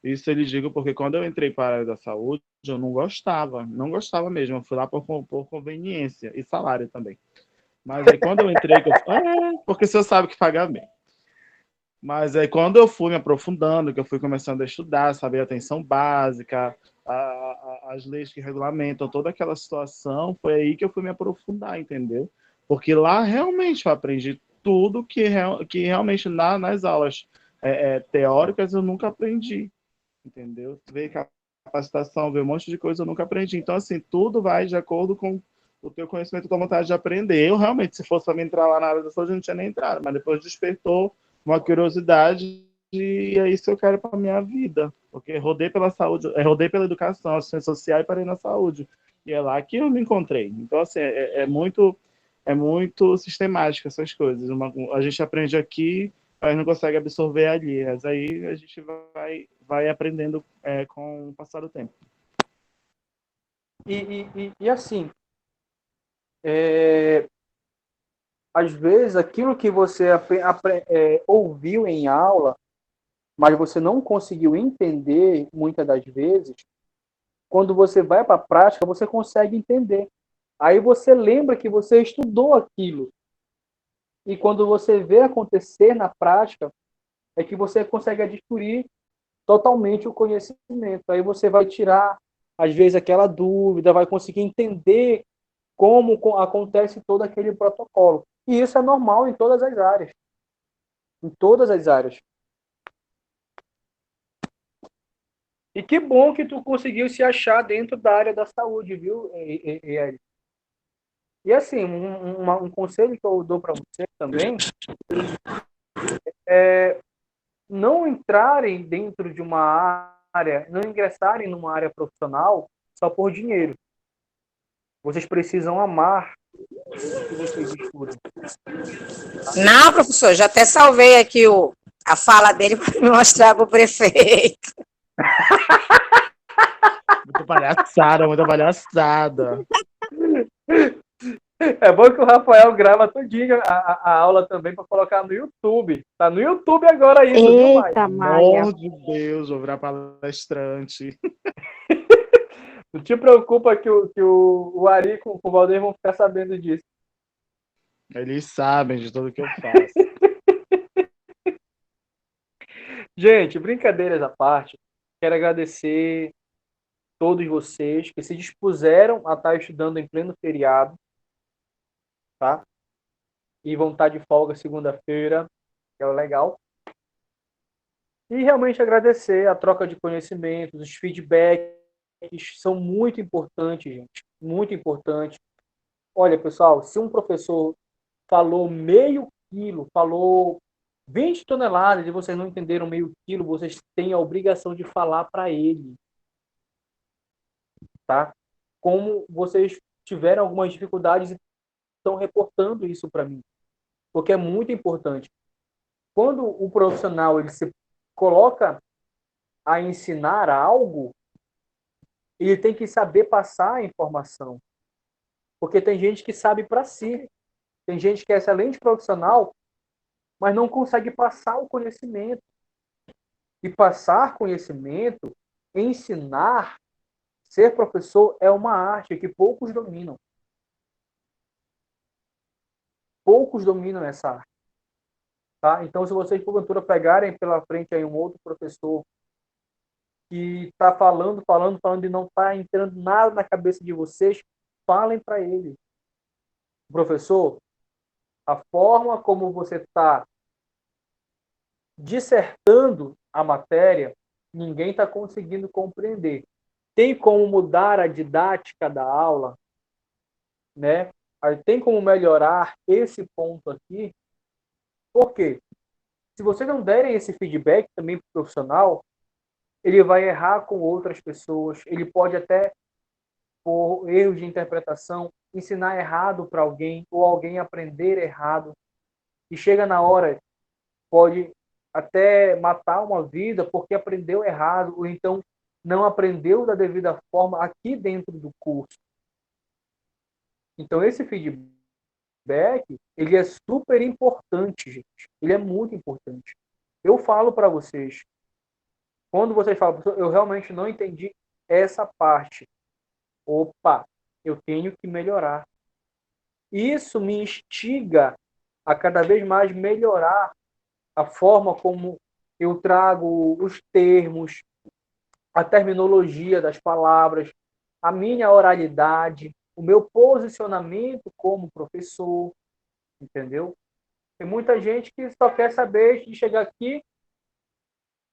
Isso eu lhe digo porque quando eu entrei para a área da saúde, eu não gostava mesmo, eu fui lá por conveniência e salário também. Mas aí quando eu entrei, porque o senhor sabe que paga bem. Mas aí quando eu fui me aprofundando, que eu fui começando a estudar, saber a atenção básica, as leis que regulamentam toda aquela situação, foi aí que eu fui me aprofundar, entendeu? Porque lá realmente eu aprendi tudo que realmente nas aulas teóricas eu nunca aprendi, entendeu? Ver capacitação, ver um monte de coisa eu nunca aprendi. Então, assim, tudo vai de acordo com o teu conhecimento e tua vontade de aprender. Eu realmente, se fosse para me entrar lá na área da saúde, eu não tinha nem entrado, mas depois despertou uma curiosidade e é isso que eu quero para minha vida, porque rodei pela saúde, rodei pela educação, assistência social e parei na saúde, e é lá que eu me encontrei. Então, assim, é muito sistemático essas coisas. A gente aprende aqui, mas não consegue absorver ali, mas aí a gente vai aprendendo com o passar do tempo. E assim, às vezes aquilo que você ouviu em aula, mas você não conseguiu entender muitas das vezes, quando você vai para a prática, você consegue entender. Aí você lembra que você estudou aquilo. E quando você vê acontecer na prática, é que você consegue adquirir totalmente o conhecimento. Aí você vai tirar, às vezes, aquela dúvida, vai conseguir entender como acontece todo aquele protocolo. E isso é normal em todas as áreas. Em todas as áreas. E que bom que tu conseguiu se achar dentro da área da saúde, viu, Eric? E assim, um conselho que eu dou para você também é não entrarem dentro de uma área, não ingressarem numa área profissional só por dinheiro. Vocês precisam amar o que vocês estudam. Não, professor, já até salvei aqui a fala dele para me mostrar para o prefeito. Muito palhaçada, muita palhaçada. É bom que o Rafael grava tudinho a aula também para colocar no YouTube. Tá no YouTube agora isso, viu, Maia? Pelo amor de Deus, vou virar palestrante. Não te preocupa que o Ari com o Valdir vão ficar sabendo disso. Eles sabem de tudo que eu faço. Gente, brincadeiras à parte, quero agradecer todos vocês que se dispuseram a estar estudando em pleno feriado, tá? E vão estar de folga segunda-feira, que é o legal. E realmente agradecer a troca de conhecimentos, os feedbacks são muito importantes, gente, muito importante. Olha, pessoal, se um professor falou meio quilo, falou 20 toneladas e vocês não entenderam meio quilo, vocês têm a obrigação de falar para ele. Tá? Como vocês tiveram algumas dificuldades e estão reportando isso para mim. Porque é muito importante. Quando o profissional ele se coloca a ensinar algo, ele tem que saber passar a informação. Porque tem gente que sabe para si. Tem gente que é excelente profissional, mas não consegue passar o conhecimento. E passar conhecimento, ensinar, ser professor é uma arte que poucos dominam. Poucos dominam essa arte. Tá? Então, se vocês, porventura, pegarem pela frente aí um outro professor que está falando e não está entrando nada na cabeça de vocês, falem para ele. Professor, a forma como você está dissertando a matéria, ninguém está conseguindo compreender. Tem como mudar a didática da aula, né? Tem como melhorar esse ponto aqui. Por quê? Se vocês não derem esse feedback também para o profissional, ele vai errar com outras pessoas, ele pode até, por erros de interpretação, ensinar errado para alguém, ou alguém aprender errado, e chega na hora, pode até matar uma vida porque aprendeu errado, ou então não aprendeu da devida forma aqui dentro do curso. Então, esse feedback, ele é super importante, gente. Ele é muito importante. Eu falo para vocês, quando vocês falam, professor, eu realmente não entendi essa parte. Opa, eu tenho que melhorar. Isso me instiga a cada vez mais melhorar a forma como eu trago os termos, a terminologia das palavras, a minha oralidade, o meu posicionamento como professor, entendeu? Tem muita gente que só quer saber de chegar aqui,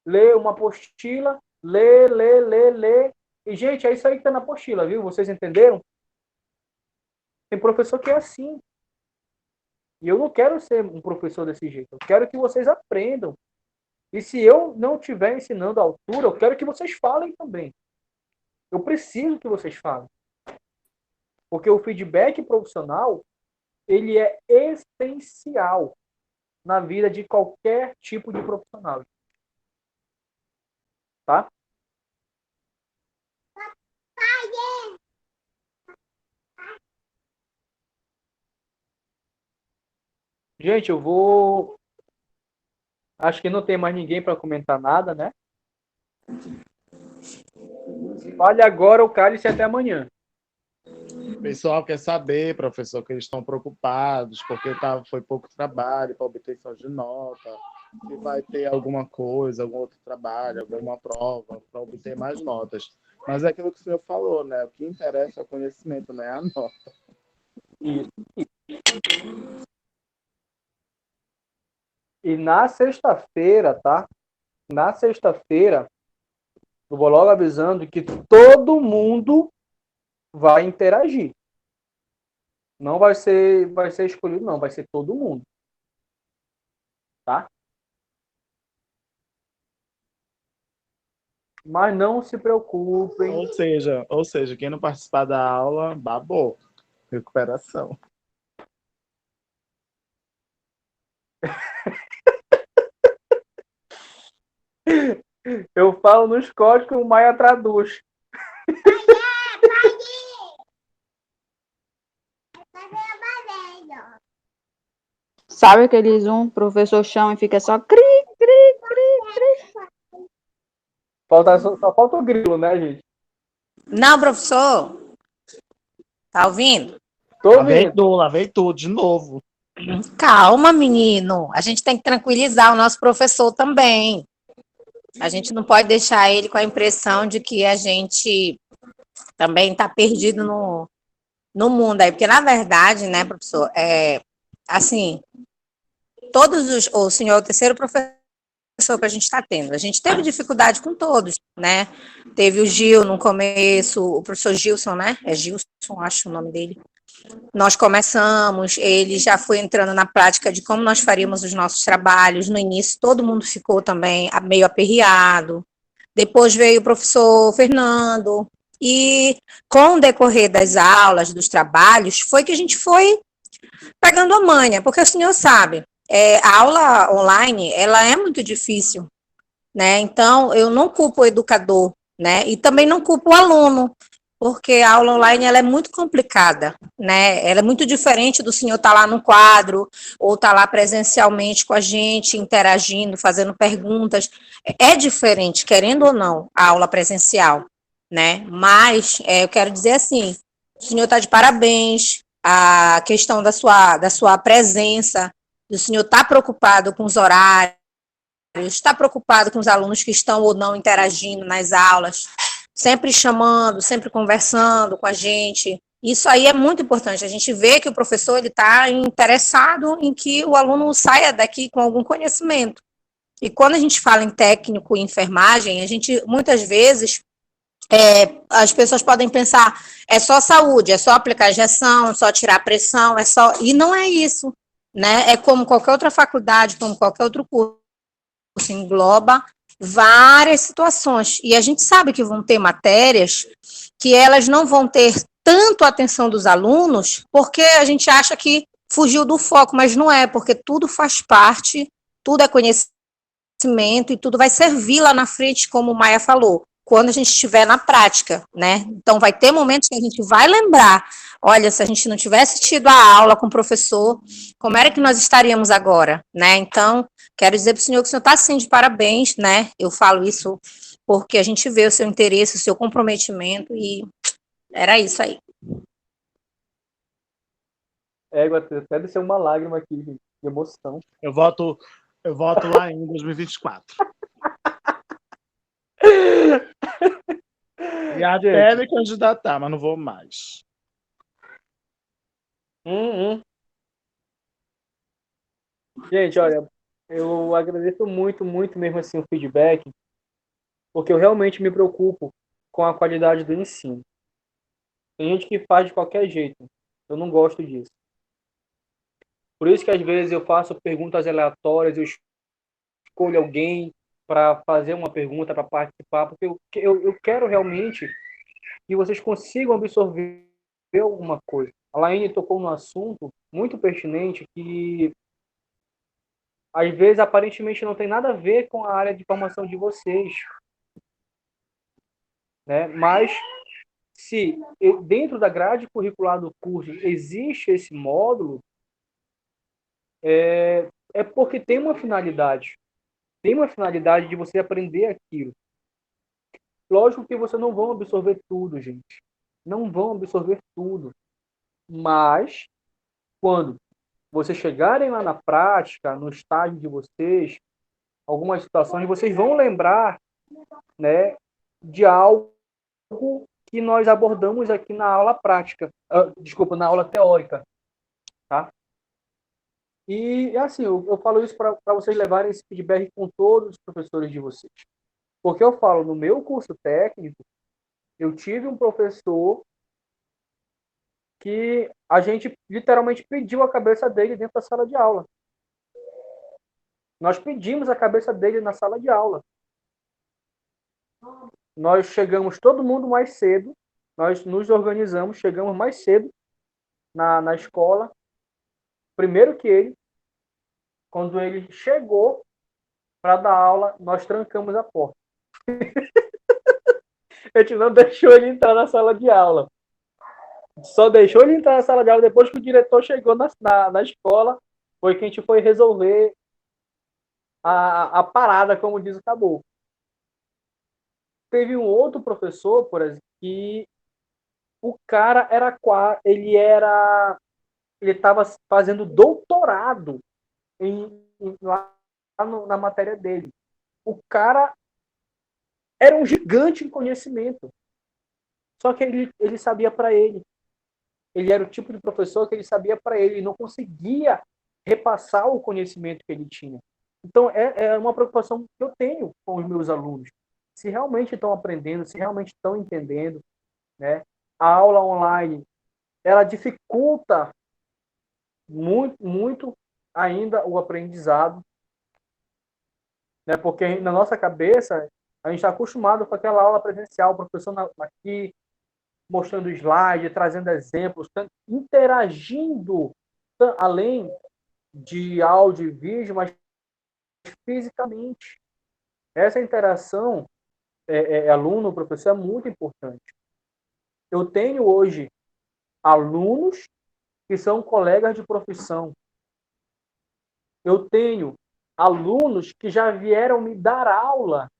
ler uma apostila, ler. E, gente, é isso aí que está na apostila, viu? Vocês entenderam? Tem professor que é assim. E eu não quero ser um professor desse jeito. Eu quero que vocês aprendam. E se eu não estiver ensinando à altura, eu quero que vocês falem também. Eu preciso que vocês falem. Porque o feedback profissional, ele é essencial na vida de qualquer tipo de profissional. Tá? Gente, eu vou... Acho que não tem mais ninguém para comentar nada, né? Fale agora o cálice até amanhã. O pessoal quer saber, professor, que eles estão preocupados porque foi pouco trabalho para obtenção de nota, se vai ter alguma coisa, algum outro trabalho, alguma prova para obter mais notas. Mas é aquilo que o senhor falou, né? O que interessa é o conhecimento, não é a nota. Isso. E na sexta-feira, tá? Na sexta-feira, eu vou logo avisando que todo mundo vai interagir. Não vai ser escolhido, não. Vai ser todo mundo. Tá? Mas não se preocupem. Ou seja, quem não participar da aula, babou. Recuperação. Eu falo nos códigos que o Maia traduz. Sabe aqueles professor chama e fica só cri, cri, cri, cri. Só falta o grilo, né, gente? Não, professor. Tá ouvindo? Tô ouvindo. Lá vem tudo, de novo. Calma, menino. A gente tem que tranquilizar o nosso professor também. A gente não pode deixar ele com a impressão de que a gente também está perdido no mundo aí. Porque, na verdade, né, professor, assim, o senhor é o terceiro professor que a gente está tendo. A gente teve dificuldade com todos, né? Teve o Gil no começo, o professor Gilson, né? É Gilson, acho o nome dele. Nós começamos, ele já foi entrando na prática de como nós faríamos os nossos trabalhos. No início, todo mundo ficou também meio aperreado. Depois veio o professor Fernando. E com o decorrer das aulas, dos trabalhos, foi que a gente foi pegando a manha. Porque o senhor sabe, a aula online, ela é muito difícil, né? Então, eu não culpo o educador, né? E também não culpo o aluno, porque a aula online ela é muito complicada, né? Ela é muito diferente do senhor estar lá no quadro, ou estar lá presencialmente com a gente, interagindo, fazendo perguntas. É diferente, querendo ou não, a aula presencial, né? Mas, eu quero dizer assim, o senhor está de parabéns, a questão da sua presença, do senhor estar preocupado com os horários, está preocupado com os alunos que estão ou não interagindo nas aulas, sempre chamando, sempre conversando com a gente. Isso aí é muito importante. A gente vê que o professor está interessado em que o aluno saia daqui com algum conhecimento. E quando a gente fala em técnico e enfermagem, a gente, muitas vezes, as pessoas podem pensar, é só saúde, é só aplicar injeção, é só tirar a pressão, e não é isso, né? É como qualquer outra faculdade, como qualquer outro curso, engloba várias situações, e a gente sabe que vão ter matérias que elas não vão ter tanto a atenção dos alunos, porque a gente acha que fugiu do foco, mas não é, porque tudo faz parte, tudo é conhecimento e tudo vai servir lá na frente, como o Maia falou, quando a gente estiver na prática, né? Então, vai ter momentos que a gente vai lembrar, olha, se a gente não tivesse tido a aula com o professor, como era que nós estaríamos agora, né? Então, quero dizer para o senhor que o senhor está, sim, de parabéns, né? Eu falo isso porque a gente vê o seu interesse, o seu comprometimento, e era isso aí. Até desceu uma lágrima aqui, gente, de emoção. Eu voto lá em 2024. E até me candidatar, mas não vou mais. Gente, olha, eu agradeço muito, muito mesmo assim o feedback, porque eu realmente me preocupo com a qualidade do ensino. Tem gente que faz de qualquer jeito. Eu não gosto disso. Por isso que às vezes eu faço perguntas aleatórias, eu escolho alguém para fazer uma pergunta, para participar, porque eu quero realmente que vocês consigam absorver alguma coisa. A Laine tocou num assunto muito pertinente que às vezes aparentemente não tem nada a ver com a área de formação de vocês, né? Mas se dentro da grade curricular do curso existe esse módulo, é porque tem uma finalidade. Tem uma finalidade de você aprender aquilo. Lógico que vocês não vão absorver tudo, gente. Não vão absorver tudo. Mas, quando vocês chegarem lá na prática, no estágio de vocês, algumas situações, vocês vão lembrar, né, de algo que nós abordamos aqui na aula prática. Desculpa, na aula teórica. Tá? E, assim, eu falo isso para vocês levarem esse feedback com todos os professores de vocês. Porque eu falo, no meu curso técnico, eu tive um professor que a gente literalmente pediu a cabeça dele dentro da sala de aula. Nós pedimos a cabeça dele na sala de aula. Nós chegamos todo mundo mais cedo, nós nos organizamos, chegamos mais cedo na escola, primeiro que ele. Quando ele chegou para dar aula, nós trancamos a porta. A gente não deixou ele entrar na sala de aula. Só deixou ele entrar na sala de aula depois que o diretor chegou na escola. Foi que a gente foi resolver a parada, como diz o caboclo. Teve um outro professor, por exemplo, que o cara ele estava fazendo doutorado lá na matéria dele. O cara era um gigante em conhecimento. Só que ele sabia para ele. Ele era o tipo de professor que ele sabia para ele. Ele não conseguia repassar o conhecimento que ele tinha. Então, é uma preocupação que eu tenho com os meus alunos. Se realmente estão aprendendo, se realmente estão entendendo, né? A aula online, ela dificulta muito, muito ainda o aprendizado, né? Porque na nossa cabeça, a gente está acostumado com aquela aula presencial, o professor aqui mostrando slide, trazendo exemplos, interagindo, além de áudio e vídeo, mas fisicamente. Essa interação aluno-professor é muito importante. Eu tenho hoje alunos que são colegas de profissão. Eu tenho alunos que já vieram me dar aula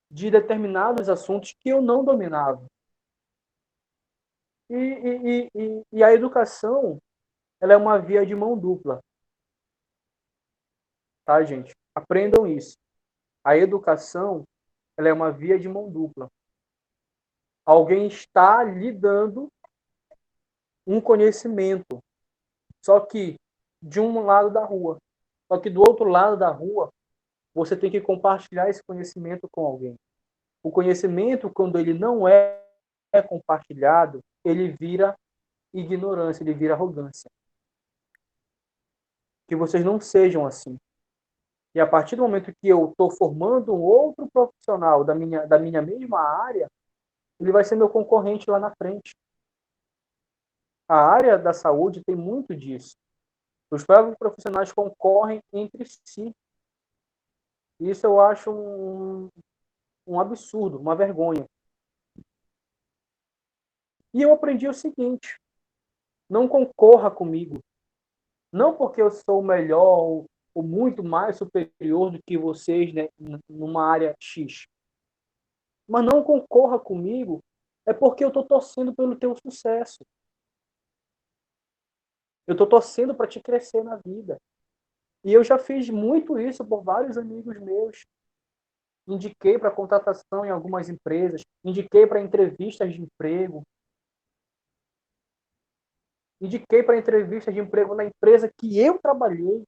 de determinados assuntos que eu não dominava. E a educação, ela é uma via de mão dupla. Tá, gente? Aprendam isso. A educação, ela é uma via de mão dupla. Alguém está lhe dando um conhecimento, só que de um lado da rua. Só que do outro lado da rua, você tem que compartilhar esse conhecimento com alguém. O conhecimento, quando ele não é compartilhado, ele vira ignorância, ele vira arrogância. Que vocês não sejam assim. E a partir do momento que eu estou formando um outro profissional da minha mesma área, ele vai ser meu concorrente lá na frente. A área da saúde tem muito disso. Os próprios profissionais concorrem entre si. Isso eu acho um absurdo, uma vergonha. E eu aprendi o seguinte: não concorra comigo. Não porque eu sou melhor ou muito mais superior do que vocês, né, numa área X. Mas não concorra comigo é porque eu estou torcendo pelo teu sucesso. Eu estou torcendo para te crescer na vida. E eu já fiz muito isso por vários amigos meus. Indiquei para contratação em algumas empresas, indiquei para entrevistas de emprego, indiquei para entrevistas de emprego na empresa que eu trabalhei.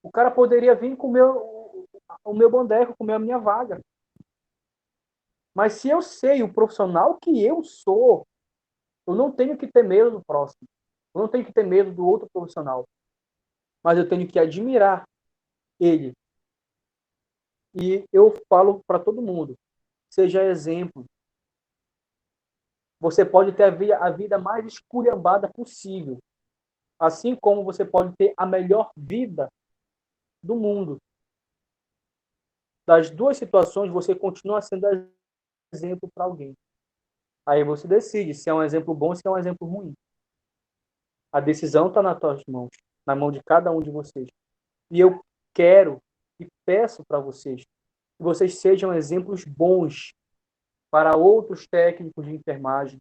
O cara poderia vir com o meu bandeco, comer a minha vaga. Mas se eu sei o profissional que eu sou, eu não tenho que ter medo do próximo. Eu não tenho que ter medo do outro profissional. Mas eu tenho que admirar ele. E eu falo para todo mundo, seja exemplo. Você pode ter a vida mais esculhambada possível. Assim como você pode ter a melhor vida do mundo. Das duas situações, você continua sendo exemplo para alguém. Aí você decide se é um exemplo bom ou se é um exemplo ruim. A decisão está nas tuas mãos, na mão de cada um de vocês. E eu quero e peço para vocês que vocês sejam exemplos bons para outros técnicos de enfermagem,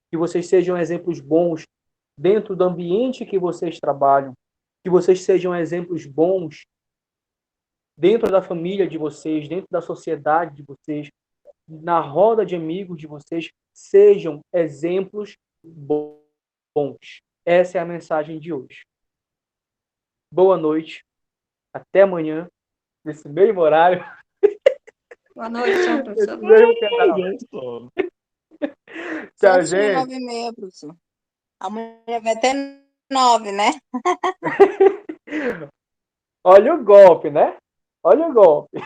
que vocês sejam exemplos bons dentro do ambiente que vocês trabalham, que vocês sejam exemplos bons dentro da família de vocês, dentro da sociedade de vocês, na roda de amigos de vocês, sejam exemplos bons. Essa é a mensagem de hoje. Boa noite. Até amanhã, nesse mesmo horário. Boa noite, tchau, professor. Nesse mesmo canal. Tchau, gente. 9h30, professor. Amanhã vai até 9, né? Olha o golpe, né? Olha o golpe.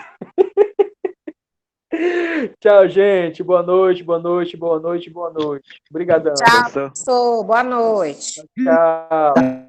Tchau, gente. Boa noite, boa noite, boa noite, boa noite. Obrigadão. Tchau, professor. Boa noite. Tchau.